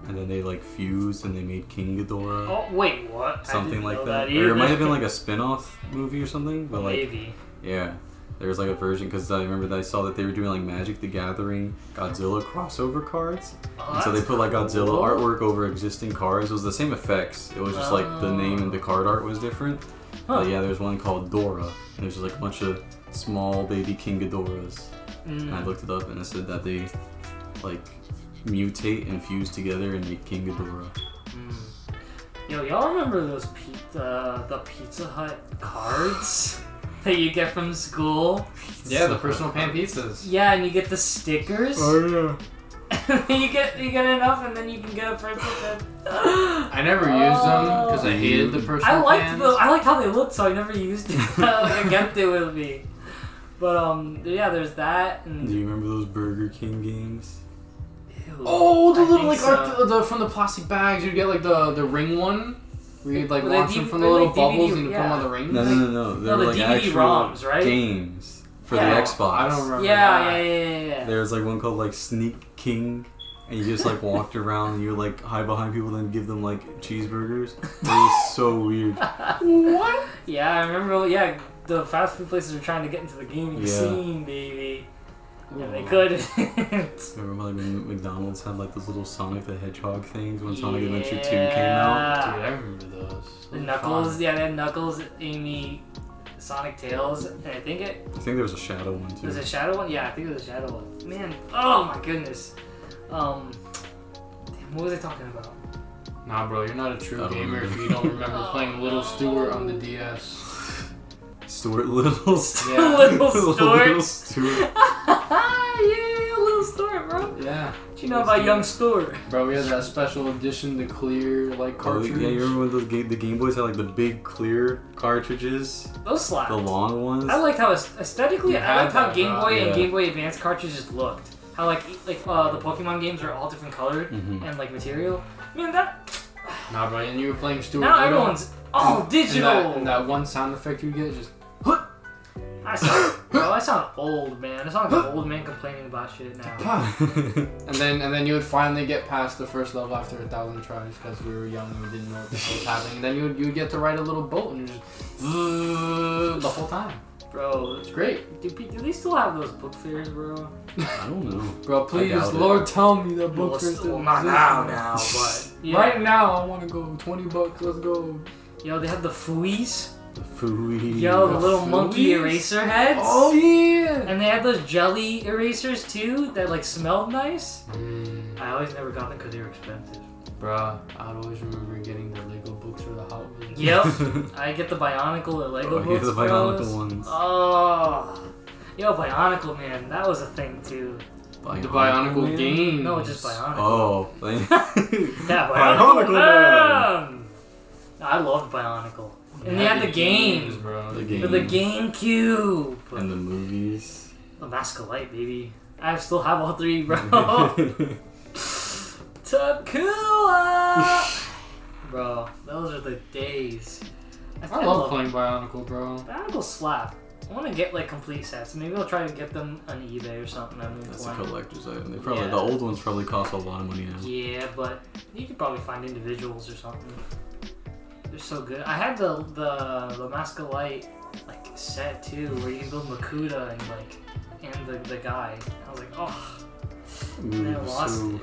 and then they like fused and they made King Ghidorah. Oh wait, what? Something like know that. either. Or it might have been like a spin-off movie or something, but like Maybe. yeah, there was like a version because I remember that I saw that they were doing like Magic the Gathering Godzilla crossover cards. Oh, And so they that's put like Godzilla cool. artwork over existing cards. It was the same effects. It was just like the name and the card art was different. But yeah, there's one called Dora. And there's just like a bunch of small baby King Ghidorahs. And I looked it up and it said that they like mutate and fuse together and make King Ghidorah. Yo, y'all remember those the Pizza Hut cards that you get from school? Yeah, the personal pan pizzas. Yeah, and you get the stickers. yeah. you get enough, and then you can get a personal pan. I never used them because I hated the personal pans. I liked how they looked, so I never used it. Like I kept it with me. But yeah, there's that. And Do you remember those Burger King games? Oh, the I little think like so. the from the plastic bags. You get like the ring one. Where you'd like Were they launch them D- from the were little like bubbles DVD and you put them on the rings? No. They No, were the like DVD actual ROMs, right? games for Yeah. the Xbox. I don't remember. Yeah. There was like one called like Sneak King, and you just like walked around and you would like hide behind people and give them like cheeseburgers. It was so weird. What? Yeah, I remember. Yeah, the fast food places were trying to get into the gaming Yeah. scene, baby. And they couldn't. Remember like when McDonald's had like those little Sonic the Hedgehog things when Sonic Adventure 2 came out? Dude, I remember those. The Knuckles, yeah, they had Knuckles, Amy, Sonic Tails, and I think there was a Shadow one too. was a Shadow one. Yeah, I think it was a Shadow one. Man, oh my goodness. Damn, what was I talking about? Nah, bro, you're not a true I don't gamer if remember. you don't remember playing Little Stewart on the DS. Stuart Little. Yeah. Little Stuart. Little Stuart. Yeah, Little Stuart, bro. Yeah. What you know about young Stuart? Bro, we had that special edition, the clear, like, Oh, cartridge. yeah, you remember when the Game Boys had like the big clear cartridges? Those slapped. The long ones? I liked how aesthetically, You I liked had how that, Game bro. Boy and Yeah. Game Boy Advance cartridges looked. How like the Pokemon games are all different colored Mhm. and like material. Man, that Nah, bro, and you were playing Stewart now Little, everyone's all and digital. that one sound effect you get just... I sound old, man. I sound like an old man complaining about shit now. and then you would finally get past the first level after 1,000 tries because we were young and we didn't know what the hell was happening. And then you would get to ride a little boat and you just the whole time. Bro, It's great. do they still have those book fairs, bro? I don't know. Bro, please, doubt it. Lord, tell me that Well, book fair still not exists. now, but yeah. Right now, I want to go. $20, let's go. Yo, they have the Fooies. The Fooey. Yo, the The little monkey Fooies? eraser heads. Oh, yeah. And they had those jelly erasers too that like smelled nice. Mm, I always never got them because they were expensive. bruh, I'd always remember getting the Lego books or the Hot Wheels. Yep, I get the Bionicle at Lego Oh, books. yeah, the bros. Bionicle ones. Oh, yo, Bionicle, man, that was a thing too. The Bionicle Man? games. No, just Bionicle. Oh. Yeah, Bionicle Man. I loved Bionicle, and they had the games, bro. The for the GameCube, And the movies. the Mask of Light, baby. I still have all three, bro. Takua! Bro, those are the days. I love playing Bionicle, bro. Bionicle slap. I want to get like complete sets. Maybe I'll try to get them on eBay or something. That's a collector's item. They probably Yeah. the old ones probably cost a lot of money now. Yeah, but you could probably find individuals or something. They're so good. I had the Mask of Light like set too, where you can build Makuta and the guy. I was like, oh, and then I lost it.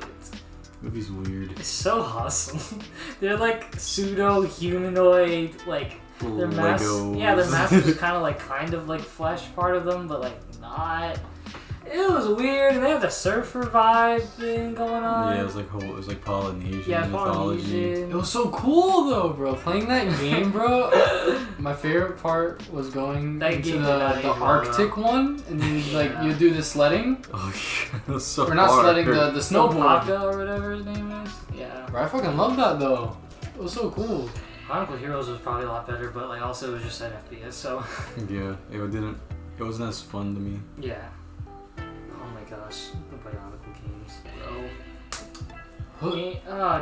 Movie's weird. It's so awesome. They're like pseudo humanoid, like their mask. Legos. Yeah, their mask was kind of like flesh part of them, but like not. It was weird, and they had the surfer vibe thing going on. Yeah, it was like Polynesian Yeah, mythology. Polynesian. It was so cool though, bro. Playing that game, bro. My favorite part was going That into game did not age the well, Arctic one, and then Yeah. you do the sledding, Oh yeah, it was so or not hard. sledding, the snowboard. Snowpaka or whatever his name is. Yeah. Bro, I fucking love that though. It was so cool. Chronicle Heroes was probably a lot better, but like also it was just at FPS, so Yeah, it wasn't as fun to me. yeah. Oh my gosh, the Bionicle games, bro.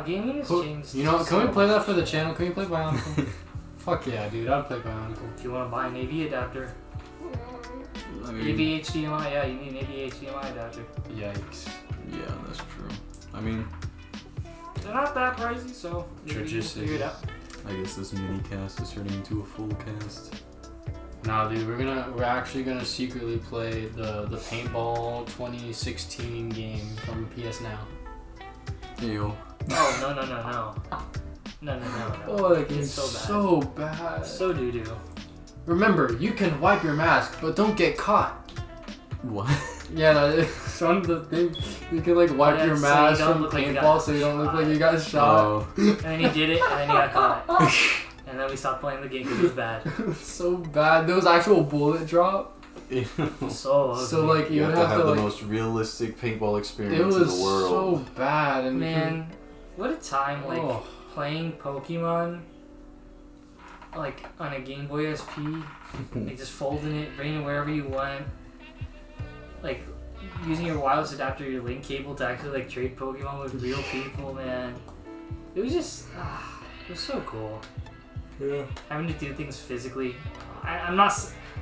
Gaming has changed. You know, so can we play that much. for the channel? Can we play Bionicle? Fuck yeah, dude. I'd play Bionicle. If you want to buy an AV adapter, I AV mean, HDMI, yeah, you need an AV HDMI adapter. Yikes. yeah, that's true. I mean, They're not that pricey, so maybe you can Just figure it out. I guess this mini cast is turning into a full cast. Nah, dude, we're actually gonna secretly play the Paintball 2016 game from PS Now. Ew. Oh no. No. Oh, that game's It's so bad. so bad. So doo-doo. Remember, you can wipe your mask, but don't get caught. What? Yeah, no, it's one of the things. You can like wipe Yeah, your so you mask don't from look like you paintball got so you don't look shot. like you got shot. Oh. And then he did it, and then he got caught. And then we stopped playing the game because it was bad. So bad. There was actual bullet drop. So ugly. So like you would have to the like. most realistic paintball It experience was in the world. so bad and Man, what a time, like, Oh. playing Pokemon, like, on a Game Boy SP, like, just folding it, bringing it wherever you want, like, using your wireless adapter, your link cable to actually, like, trade Pokemon with real people, man. It was just, It was so cool. Yeah. Having to do things physically. I'm not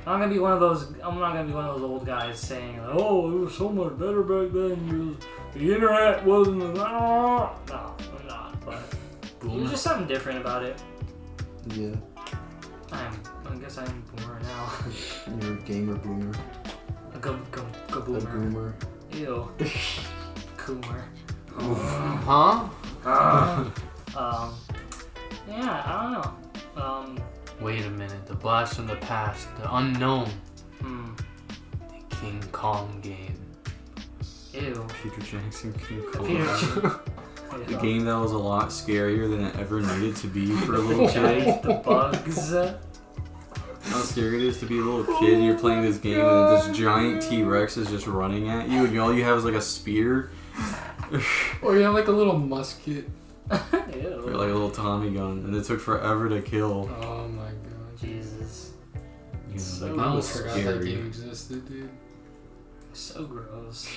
gonna be one of those. I'm not gonna be one of those old guys saying, "Oh, it was so much better back then. The internet wasn't." No, I'm not. But there's just something different about it. Yeah. I guess I'm a boomer now. You're a gamer boomer. A boomer. A boomer. Ew. Coomer. Huh? Yeah, I don't know. Wait a minute. The blast from the past. The unknown. The King Kong game. Ew. Peter Jackson King Peter Kong. The game that was a lot scarier than it ever needed to be for a little kid. The bugs. How scary it is to be a little kid and you're playing this game and this giant T-Rex is just running at you and all you have is like a spear. Or you have like a little musket. Ew. Or like a little Tommy gun and it took forever to kill. Oh my god. Jesus. You know, So that I game almost was forgot that scary. game existed, dude. So gross.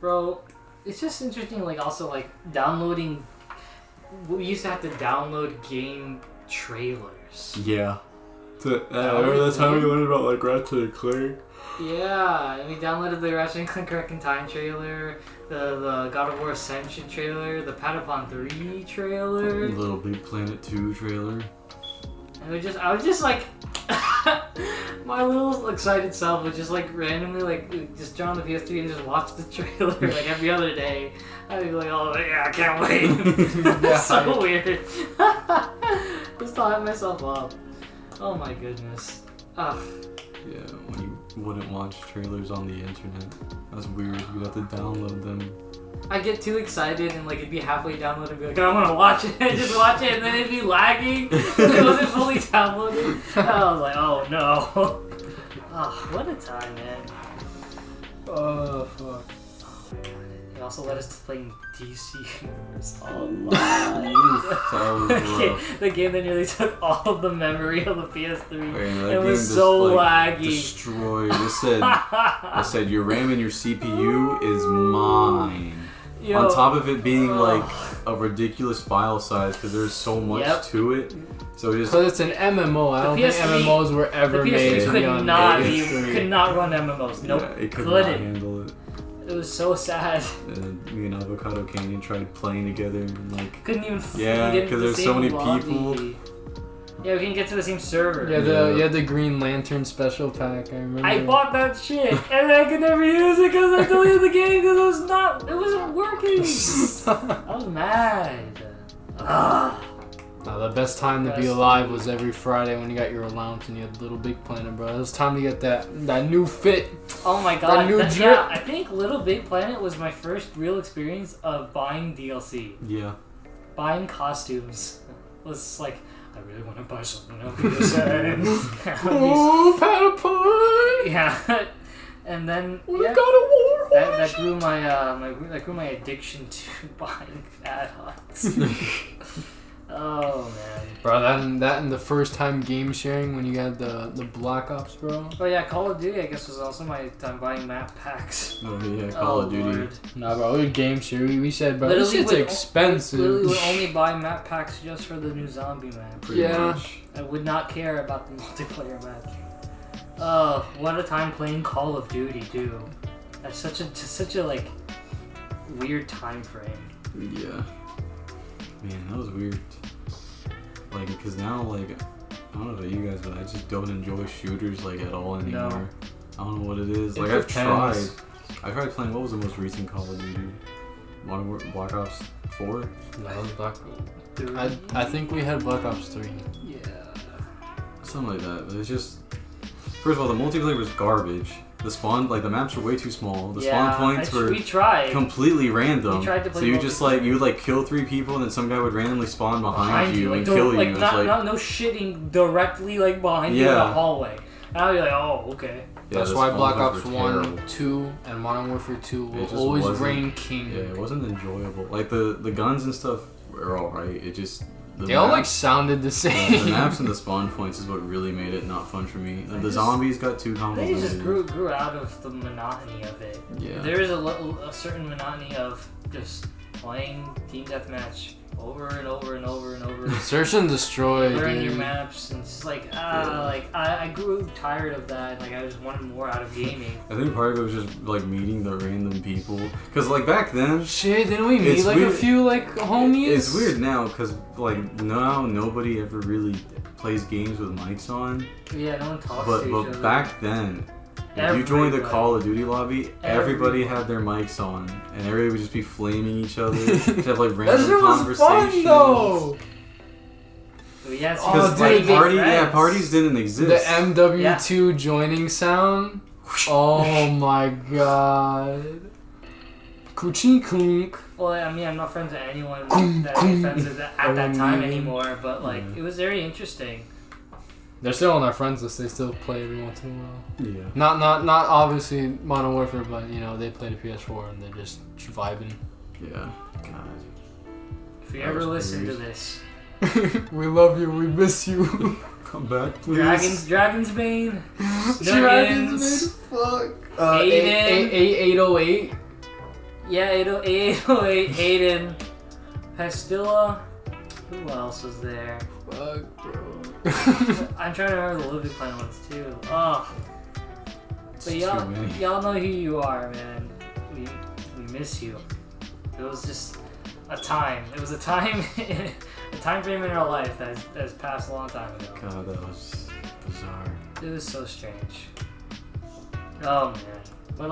Bro, it's just interesting, like, also, like, downloading... We used to have to download game trailers. Yeah. Remember that time we learned about like Ratchet and Clank? Yeah, and we downloaded the Ratchet and Clank Wreck in Time trailer, the God of War Ascension trailer, the Patapon 3 trailer. Little Big Planet 2 trailer. And I was just like, my little excited self would just like randomly like just turn on the PS3 and just watch the trailer like every other day. I'd be like, oh yeah, I can't wait. It's so weird. Just to hype myself up. Oh my goodness. Ugh. Yeah, when you wouldn't watch trailers on the internet. That's weird. You'd have to download them. I get too excited and like it'd be halfway downloaded and be like, I want to watch it, and just watch it, and then it'd be lagging because it wasn't fully downloaded. And I was like, oh no. Oh, what a time, man. Oh fuck. Oh my god. It also led us to playing DC Universe Online. That was rough. The game that nearly took all of the memory of the PS3. Man, It was so laggy. Destroyed. It said your RAM and your CPU is mine. Yo, On top of it being like a ridiculous file size because there's so much to it. So it just So it's an MMO. I don't think PS3 MMOs were ever the made PS3 to be could on not PS3. could not run MMOs. Nope, yeah, it could not couldn't. handle it. It was so sad. And me and Avocado Canyon tried playing together and like Couldn't even Yeah, get into 'cause the there's so same many lobby. people. Yeah, we can get to the same server. Yeah, you had the Green Lantern special pack. I remember. I bought that shit and I could never use it because I deleted the game because it wasn't working. I was mad. Ugh. Now, the best time to be Best. alive was every Friday when you got your allowance and you had Little Big Planet, bro. It was time to get that new fit. Oh my god. new yeah, drip. I think Little Big Planet was my first real experience of buying DLC. yeah. Buying costumes. It was like, I really want to buy something on PSN. Ooh, Patapon! Yeah. And then We yeah, got a war that grew my addiction to buying add-ons. Oh man. Bro, that and the first time game sharing when you got the Black Ops, bro. Oh yeah, Call of Duty I guess was also my time buying map packs. Oh yeah, Call of Duty. Lord. Nah, bro, we game share. We said, bro, this Literally shit's would- expensive. Literally would only buy map packs just for the new zombie map. Pretty Yeah. much. I would not care about the multiplayer maps. What a time playing Call of Duty too. That's such a like weird time frame. Yeah. Man, that was weird. Like, because now, like, I don't know about you guys, but I just don't enjoy shooters, like, at all anymore. No. I don't know what it is. It Like, I've tried. depends. I tried playing, what was the most recent Call of Duty? Black Ops 4? That was Black Dude. I think we had Black Ops 3. Yeah. Something like that. But it's just... First of all, the multiplayer was garbage. The maps were way too small. The spawn points were we tried. completely random. We tried to play so you just, like, you would, like, kill 3 people, and then some guy would randomly spawn behind you like, and kill you. Like, It's no shitting directly like behind you in the hallway. And I'd be like, oh, okay. Yeah, That's the why spawn Black points Ops were 1, terrible. 2, and Modern Warfare 2 It will just always wasn't- reign king. Yeah, it wasn't enjoyable. Like, the guns and stuff were alright. It just... They all like sounded the same. The maps and the spawn points is what really made it not fun for me. The zombies got too I complicated. think it just grew out of the monotony of it. Yeah. There is a certain monotony of just playing Team Deathmatch over and over and over and over. Search and destroy. Learn your Dude. maps, and it's like I grew tired of that, and like I just wanted more out of gaming. I think part of it was just like meeting the random people, cause like back then. Shit, didn't we meet It's like weird. a few like homies? It's weird now, cause like now nobody ever really plays games with mics on. Yeah, no one talks to each But other. back then, if you joined the Everybody. Call of Duty lobby, everybody Everybody. had their mics on, and everybody would just be flaming each other. Just have like That random shit was conversations. fun though. But yeah, it's Oh, Because dude, like they parties didn't exist. The MW2 joining sound. Oh my god. Coochie clunk. Well, I mean, I'm not friends with anyone Kum, that kum. I'm friends with at that time Mm. anymore, but like, Yeah. it was very interesting. They're still on our friends list. They still play every once in a while. Yeah. Not obviously Modern Warfare, but you know they play the PS4 and they're just vibing. Yeah. God. If you That ever was listen to crazy. this, We love you. We miss you. Come back, please. Dragon's Bane, Dragons, Nuggins, fuck. Aiden. 808. yeah, 808, Aiden, Pastilla. Who else was there? Fuck, bro. I'm trying to remember the Living Planet ones too. Oh, It's but too y'all many. know who you are, man. We miss you. It was just a time. It was a time, a time frame in our life that's passed a long time ago. God, that was bizarre. It was so strange. Oh man,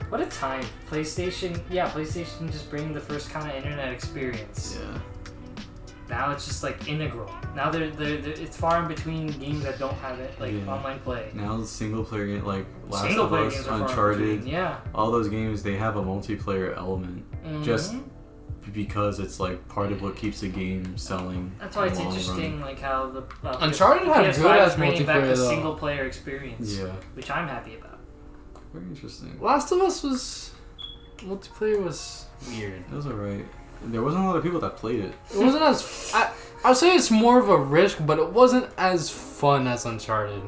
what a time. PlayStation just bringing the first kind of internet experience. Yeah. Now it's just like integral. Now they're it's far in between games that don't have it like Yeah. online play. Now the single player game, like Last Single of player Us, games are far in Uncharted, between. Yeah. all those games, they have a multiplayer element. Just Mhm. because it's like part of what keeps the game selling. That's why in it's the long interesting, like how the Uncharted had PS5 good is ass bringing back multiplayer, the though. single player experience, Run. Yeah. which I'm happy about. Very interesting. Last of Us was multiplayer was weird. It was alright. There wasn't a lot of people that played it. It wasn't as I'd say it's more of a risk, but it wasn't as fun as Uncharted.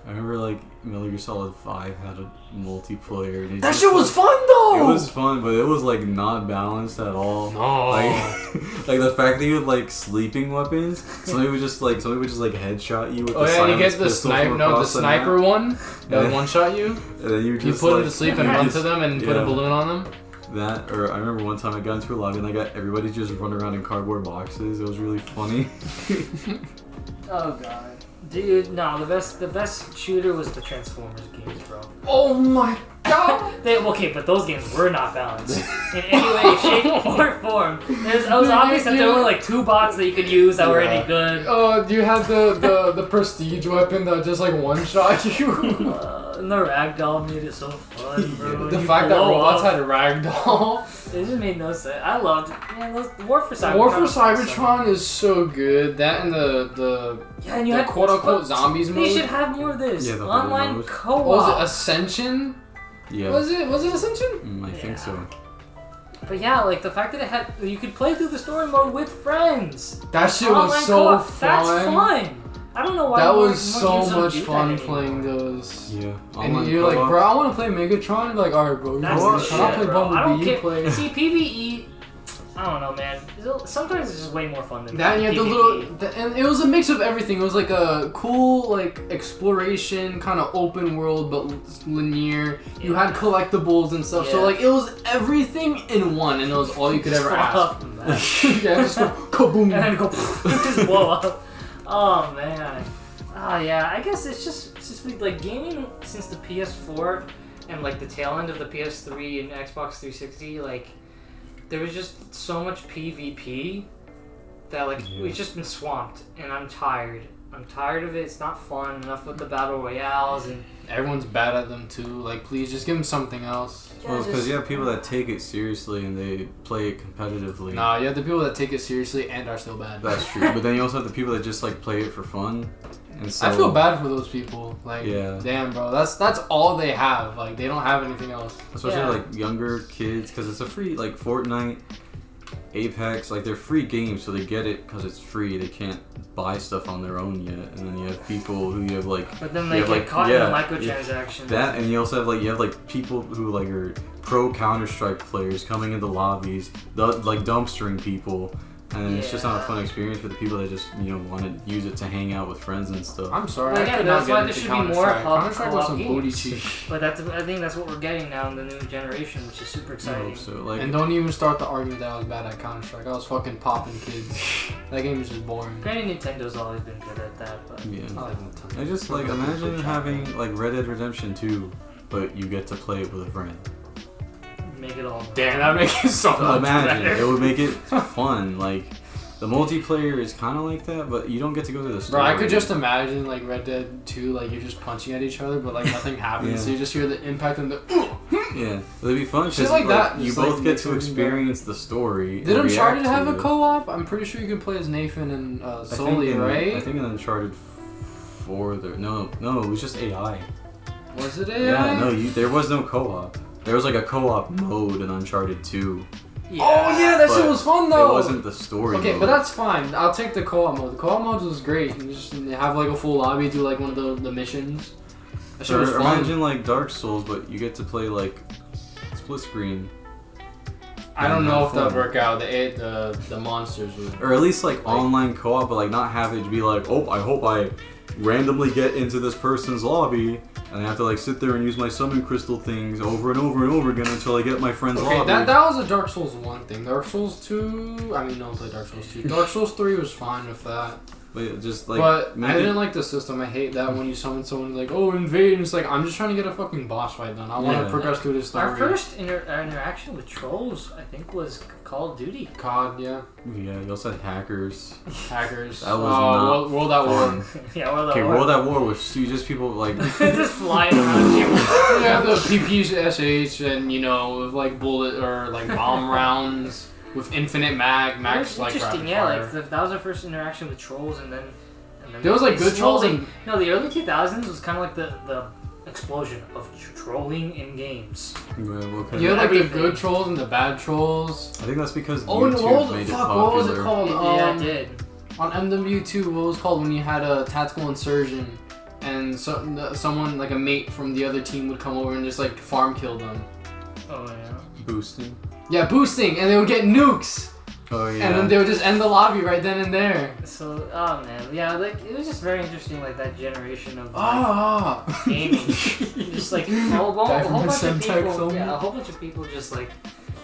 I remember like Metal Gear Solid 5 had a multiplayer. And it That just, shit was fun though. It was fun, but it was like not balanced at all. No. Like the fact that you had like sleeping weapons. Somebody would just headshot you with Oh the yeah, you get silence the pistol from sniper. No, the across sniper map. one. That Yeah. one shot you. And then you You just put them like, to sleep and Yeah. run to them and put a Yeah. balloon on them. that. Or I remember one time I got into a lobby and I got everybody just run around in cardboard boxes. It was really funny. Oh god, dude, no, the best shooter was the Transformers games, bro. Oh my god. Okay, but those games were not balanced in any way, shape, or form. It was obvious that there were like two bots that you could use that were Yeah. any good. Oh, do you have the prestige weapon that just like one shot you? And the ragdoll made it so fun, bro. The You fact that blow robots up. had a ragdoll. It just made no sense. I loved it. Man, War for Cybertron. War for was awesome. Cybertron is so good. That and the Yeah, and you the had quote unquote zombies They mode. should have more of this. Yeah, the Online horde mode. co-op. What was it, Ascension? Yeah. Was it Ascension? I think so. But yeah, like the fact that it had, you could play through the story mode with friends. That shit was Online so co-op, fun. That's fun. I don't know why. That more- was more so games don't much do that fun anymore. playing those. Yeah. And Online you're like, co-op. bro, I want to play Megatron. You're like, alright, bro. That's You know the what? shit, I'll play bro. I don't Bumblebee. care. You play. See, PvE, I don't know, man. Sometimes it's just way more fun than That and you had the PvP. little, and it was a mix of everything. It was like a cool, like exploration, kind of open world, but linear. You had collectibles and stuff, so Yeah. like it was everything in one, and it was all you could ever ask. Yeah, just go kaboom. And then go just blow up. Oh man. Oh yeah. I guess it's just like gaming since the PS4 and like the tail end of the PS3 and Xbox 360. Like there was just so much PvP that like we've just been swamped, and I'm tired. I'm tired of it. It's not fun enough with the battle royales and Everyone's bad at them too. Like, please just give them something else. Well, it's because you have people that take it seriously and they play it competitively. Nah, you have the people that take it seriously and are still bad. That's true. But then you also have the people that just like play it for fun. And so I feel bad for those people. Like, Yeah. damn, bro, that's all they have. Like, they don't have anything else. Especially Yeah. like younger kids, because it's a free like Fortnite. Apex, like they're free games, so they get it because it's free. They can't buy stuff on their own yet, and then you have people who you have like. But then they get caught in the microtransactions. That, and you also have like people who like are pro Counter-Strike players coming into lobbies, like dumpstering people. And it's just not a fun experience for the people that just, want to use it to hang out with friends and stuff. I'm sorry. Well, again, that's why there should be more Counter-Strike was some booty games. cheek. But I think that's what we're getting now in the new generation, which is super exciting. So, like, and don't even start the argument that I was bad at Counter-Strike. I was fucking popping kids. That game is just boring. Granted, Nintendo's always been good at that, but... Yeah. I like Nintendo. I just, like, imagine having, like, Red Dead Redemption 2, but you get to play it with a friend. Make it all... Damn, that'd make it so much Imagine. better. It would make it fun, like... The multiplayer is kind of like that, but you don't get to go through the story. Bro, I could just imagine like Red Dead 2, like you're just punching at each other, but like nothing happens. So you just hear the impact and the. Yeah, it'd be fun Shit because like that. you Just, both like, get to experience the story. Did and Uncharted react have to a it. co-op? I'm pretty sure you could play as Nathan and Sully, right? I think in Uncharted 4, no, it was just AI. Was it AI? Yeah, no, there was no co-op. There was like a co-op mode in Uncharted 2. Yeah. Oh yeah, that shit But was fun though. It wasn't the story. Okay, mode. but that's fine. I'll take the co-op mode. The co-op mode was great. You just have like a full lobby, do like one of the missions. That shit was fun. Imagine like Dark Souls, but you get to play like split screen. I don't know if that would work out. The monsters would. Or at least like online co-op, but like not have it be like, oh, I hope I randomly get into this person's lobby and I have to like sit there and use my summon crystal things over and over and over again until I get my friend's lobby. Okay, that was a Dark Souls 1 thing. Dark Souls 2, I mean, no one played Dark Souls 2. Dark Souls 3 was fine with that. But just like, but I didn't like the system. I hate that when you summon someone like, oh, invade, and it's like, I'm just trying to get a fucking boss fight done. I want to progress through this story. Our first interaction with trolls, I think, was Call of Duty. COD, yeah. Yeah, you also had hackers. Hackers. That was not World at War. Yeah, World at Okay, War. World at War was just people like... just flying around you. Yeah, the PPSH and, with like bullet or like bomb rounds. With infinite max like interesting, yeah. Like that was our first interaction with trolls, and then there was like good trolls. No, the early 2000s was kind of like the explosion of trolling in games. You had like the good trolls and the bad trolls. I think that's because YouTube made it popular. What was it called? Yeah, it did. On MW2, what was it called when you had a tactical insurgent and someone like a mate from the other team would come over and just like farm kill them. Oh yeah. Boosting. Yeah, boosting, and they would get nukes. Oh yeah. And then they would just end the lobby right then and there. So, oh man, yeah, like it was just very interesting, like that generation of gaming. Just like a whole bunch of people just like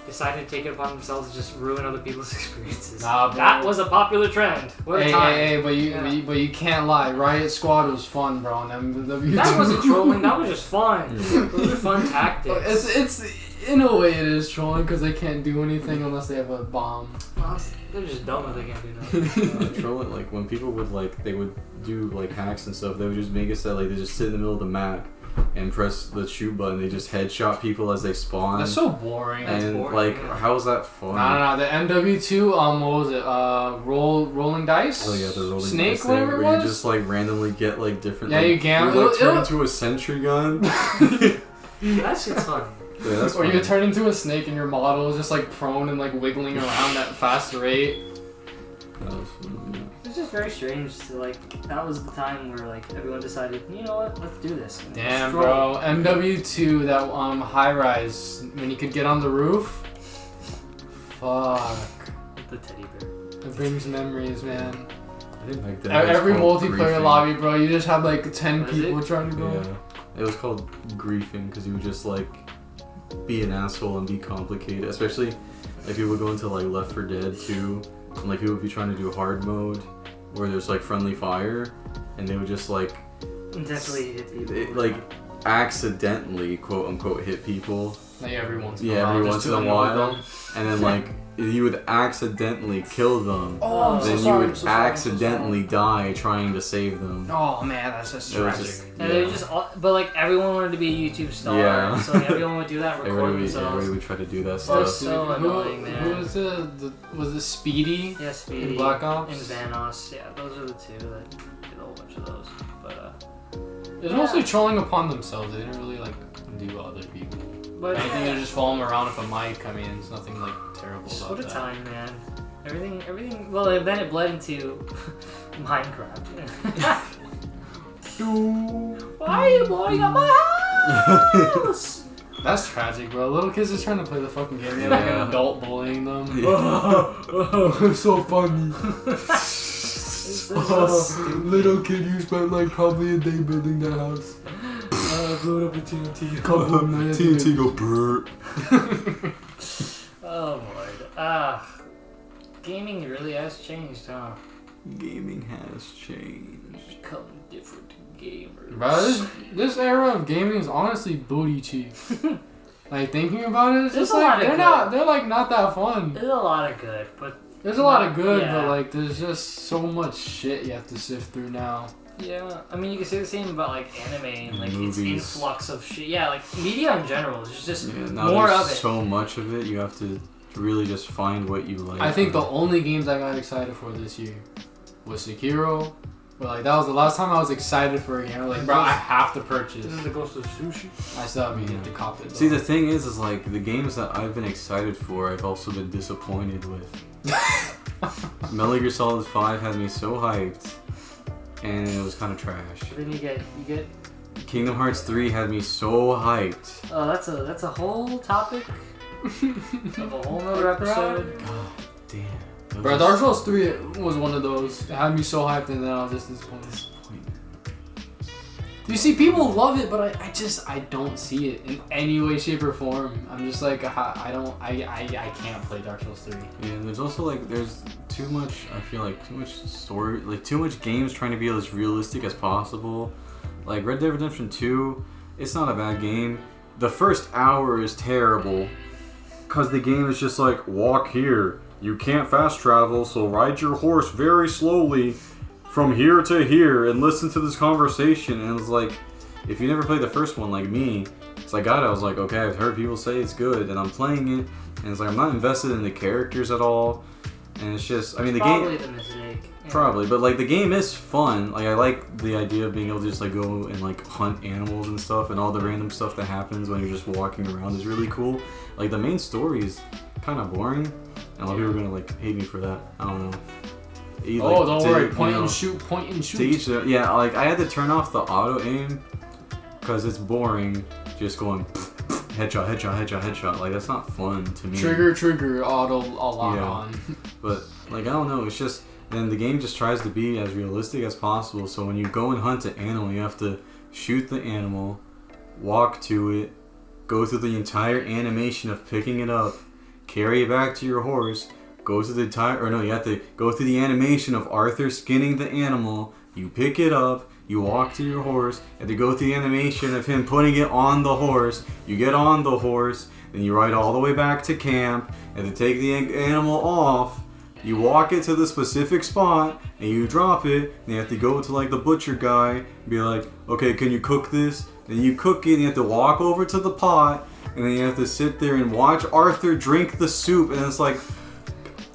decided to take it upon themselves to just ruin other people's experiences. That was a popular trend. What a time. Hey, but you can't lie. Riot Squad was fun, bro. On MW2. That wasn't trolling. That was just fun. Those are fun tactics. It's in a way it is trolling because they can't do anything unless they have a bomb. They're just dumb if they can't do nothing. Trolling, like when people would they would do like hacks and stuff. They would just make it so like they just sit in the middle of the map and press the shoot button. They just headshot people as they spawn. That's so boring. And like, how is that fun? No. The MW2, what was it? Rolling dice. Oh yeah, the rolling Snake, dice. whatever it was. Where you just like randomly get like different. Yeah, like, you gamble. Like, turn into a sentry gun. That shit's fun. Yeah, that's or you turn into a snake and your model is just like prone and like wiggling around at fast rate. That was fun, yeah. It's just very strange to like, that was the time where like everyone decided, you know what, let's do this. Damn, bro. MW2, that high rise, when you could get on the roof. Fuck. The teddy bear. It brings memories, man. I think back then Every it was called multiplayer griefing. lobby, bro, you just have like 10 people trying to go. Yeah. It was called griefing because you would just like be an asshole and be complicated. Especially like people would go into like Left 4 Dead 2 and like people would be trying to do hard mode where there's like friendly fire and they would just like intentionally hit people. like accidentally quote unquote hit people. Like every once in a while. And then like you would accidentally kill them. Oh, I'm then so sorry, you would accidentally die trying to save them. Oh man, that's just tragic. And they just, but like everyone wanted to be a YouTube star, Yeah. so like, everyone would do that, record themselves. Everybody would try to do that That stuff. was so annoying, man. Who was it Speedy? Yeah, Speedy. In Black Ops? And Vanos, yeah, those are the two that did a whole bunch of those. But it was mostly trolling upon themselves. They didn't really like do other people. But anything to just follow him around if a mic. I mean, it's nothing like terrible just about what a that. time, man. Everything. Well, then it bled into Minecraft. Why are you blowing up my house? That's tragic, bro. Little kids just trying to play the fucking game. They're like an adult bullying them. It's so funny. Little kid, you spent like probably a day building that house. Blew it up with TNT. TNT go brrr. Oh boy. Gaming really has changed, huh? Gaming has changed. Become different gamers. Bro, this era of gaming is honestly booty cheap. Like thinking about it, it's There's just a lot like of they're like not that fun. There's a lot of good, but There's a lot of good, yeah. but like there's just so much shit you have to sift through now. yeah, I mean you can say the same about like anime and like Movies. its influx of shit. Yeah, like media in general. There's just Now more there's of it. so much of it. You have to really just find what you like. I think the only games I got excited for this year was Sekiro. But like that was the last time I was excited for a game. I was like, bro, I have to purchase. This is the Ghost of Sushi. I still haven't yet to cop it. See, the thing is like the games that I've been excited for, I've also been disappointed with. Metal Gear Solid 5 had me so hyped, and it was kind of trash. Then you get. Kingdom Hearts 3 had me so hyped. Oh, that's a whole topic of a whole nother episode. God damn. It was Bro, just Dark Souls 3 was one of those. It had me so hyped and then I was just disappointed. disappointment. You see, people love it, but I don't see it in any way, shape, or form. I'm just like, I can't play Dark Souls 3. Yeah, and there's also like there's too much. I feel like too much story, like too much games trying to be as realistic as possible. Like Red Dead Redemption 2, it's not a bad game. The first hour is terrible, cause the game is just like walk here. You can't fast travel, so ride your horse very slowly from here to here and listen to this conversation. And it's like, if you never played the first one like me, so I got it, I was like, okay, I've heard people say it's good, and I'm playing it, and it's like I'm not invested in the characters at all, and it's just, I mean, the Probably game, the mistake. Yeah. probably, but like the game is fun. Like I like the idea of being able to just like go and like hunt animals and stuff, and all the random stuff that happens when you're just walking around is really cool. Like the main story is kind of boring, and a lot of people are gonna like hate me for that. I don't know. Don't worry, point you know, and shoot, point and shoot. to each their, yeah, like I had to turn off the auto aim because it's boring. Just going headshot, headshot, headshot, headshot. Like that's not fun to me. Trigger, auto, a lot Yeah. on. But like I don't know, it's just then the game just tries to be as realistic as possible. So when you go and hunt an animal, you have to shoot the animal, walk to it, go through the entire animation of picking it up, carry it back to your horse, go through the entire, or no, you have to go through the animation of Arthur skinning the animal, you pick it up, you walk to your horse, and to go through the animation of him putting it on the horse, you get on the horse, then you ride all the way back to camp, and to take the animal off, you walk it to the specific spot, and you drop it, and you have to go to like the butcher guy, and be like, okay, can you cook this? Then you cook it, and you have to walk over to the pot, and then you have to sit there and watch Arthur drink the soup, and it's like,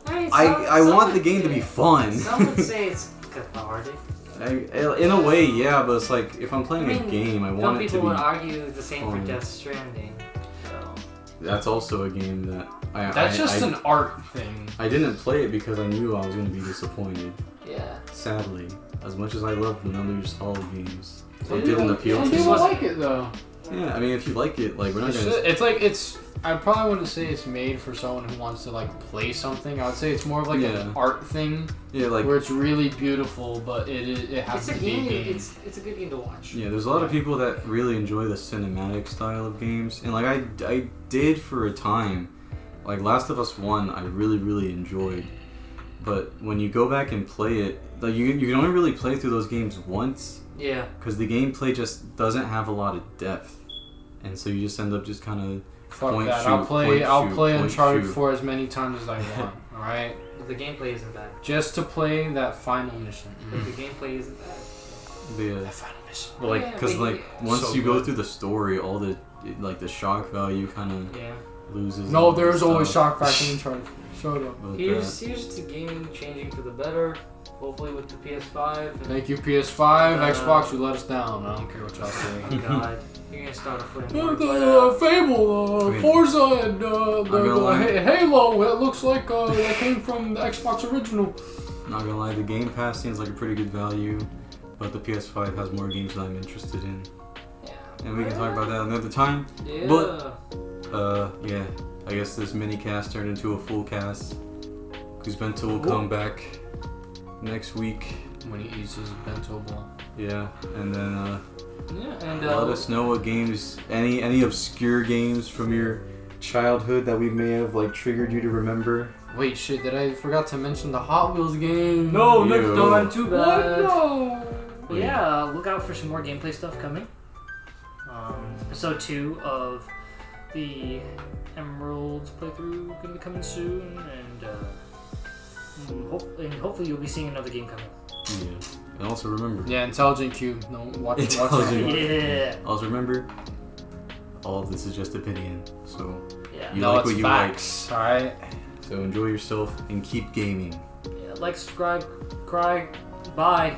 I want the game to be fun. Some would say it's cathartic. In a way, yeah, but it's like, if I'm playing a game, I want it to be Some people would argue the same fun. for Death Stranding. So. That's also a game that That's just an art thing. I didn't play it because I knew I was going to be disappointed. Yeah. Sadly, as much as I love the Metal Gear Solid games, Some it didn't appeal Some to people me. like it though. Yeah, I mean, if you like it, like we're not gonna. It's like I probably wouldn't say it's made for someone who wants to like play something. I would say it's more of like an art thing. Yeah, like where it's really beautiful, but it has It's to a game. be a game. It's a good game to watch. yeah, there's a lot of people that really enjoy the cinematic style of games, and like I did for a time. Like Last of Us 1, I really enjoyed, but when you go back and play it, like you can only really play through those games once. Yeah. Because the gameplay just doesn't have a lot of depth, and so you just end up just kind of Fuck point, that. shoot, I'll play point, shoot, Uncharted point, shoot. 4 as many times as I want. Alright? The gameplay isn't bad. Just to play that final mission. But the gameplay isn't bad. Yeah. That final mission. But like, Yeah, because but like once so you go good. through the story, all the like the shock value kind of Yeah. loses. No, and there's always stuff. shock factor in Uncharted. Showed up. But, Here's the gaming changing for the better. Hopefully with the PS5. And Thank you, PS5, Uh, Xbox, you let us down. I don't care what y'all say. oh God. You're gonna start a flame The war. Fable, I mean, Forza, and gonna lie. Halo. It looks like that came from the Xbox original. Not gonna lie, the Game Pass seems like a pretty good value, but the PS5 has more games that I'm interested in, Yeah. and we can talk about that another time. Yeah. But yeah, I guess this mini cast turned into a full cast. Because Bento will come back next week. When he eats his bento ball. Yeah, and then yeah, and let us know what games, any obscure games from your childhood that we may have like triggered you to remember. Wait, shit! Did I forgot to mention the Hot Wheels game? No, Ew. no, I'm too What? bad. No. But yeah, look out for some more gameplay stuff coming. Episode 2 of the Emeralds playthrough gonna be coming soon, and hopefully you'll be seeing another game coming. Yeah, and also remember. Yeah, Intelligent Cube. No, watch Intelligent. it. Yeah. Also remember, all of this is just opinion. So Yeah. you No, like it's what you facts. All right. like. So enjoy yourself and keep gaming. Yeah. Like, subscribe, cry, bye.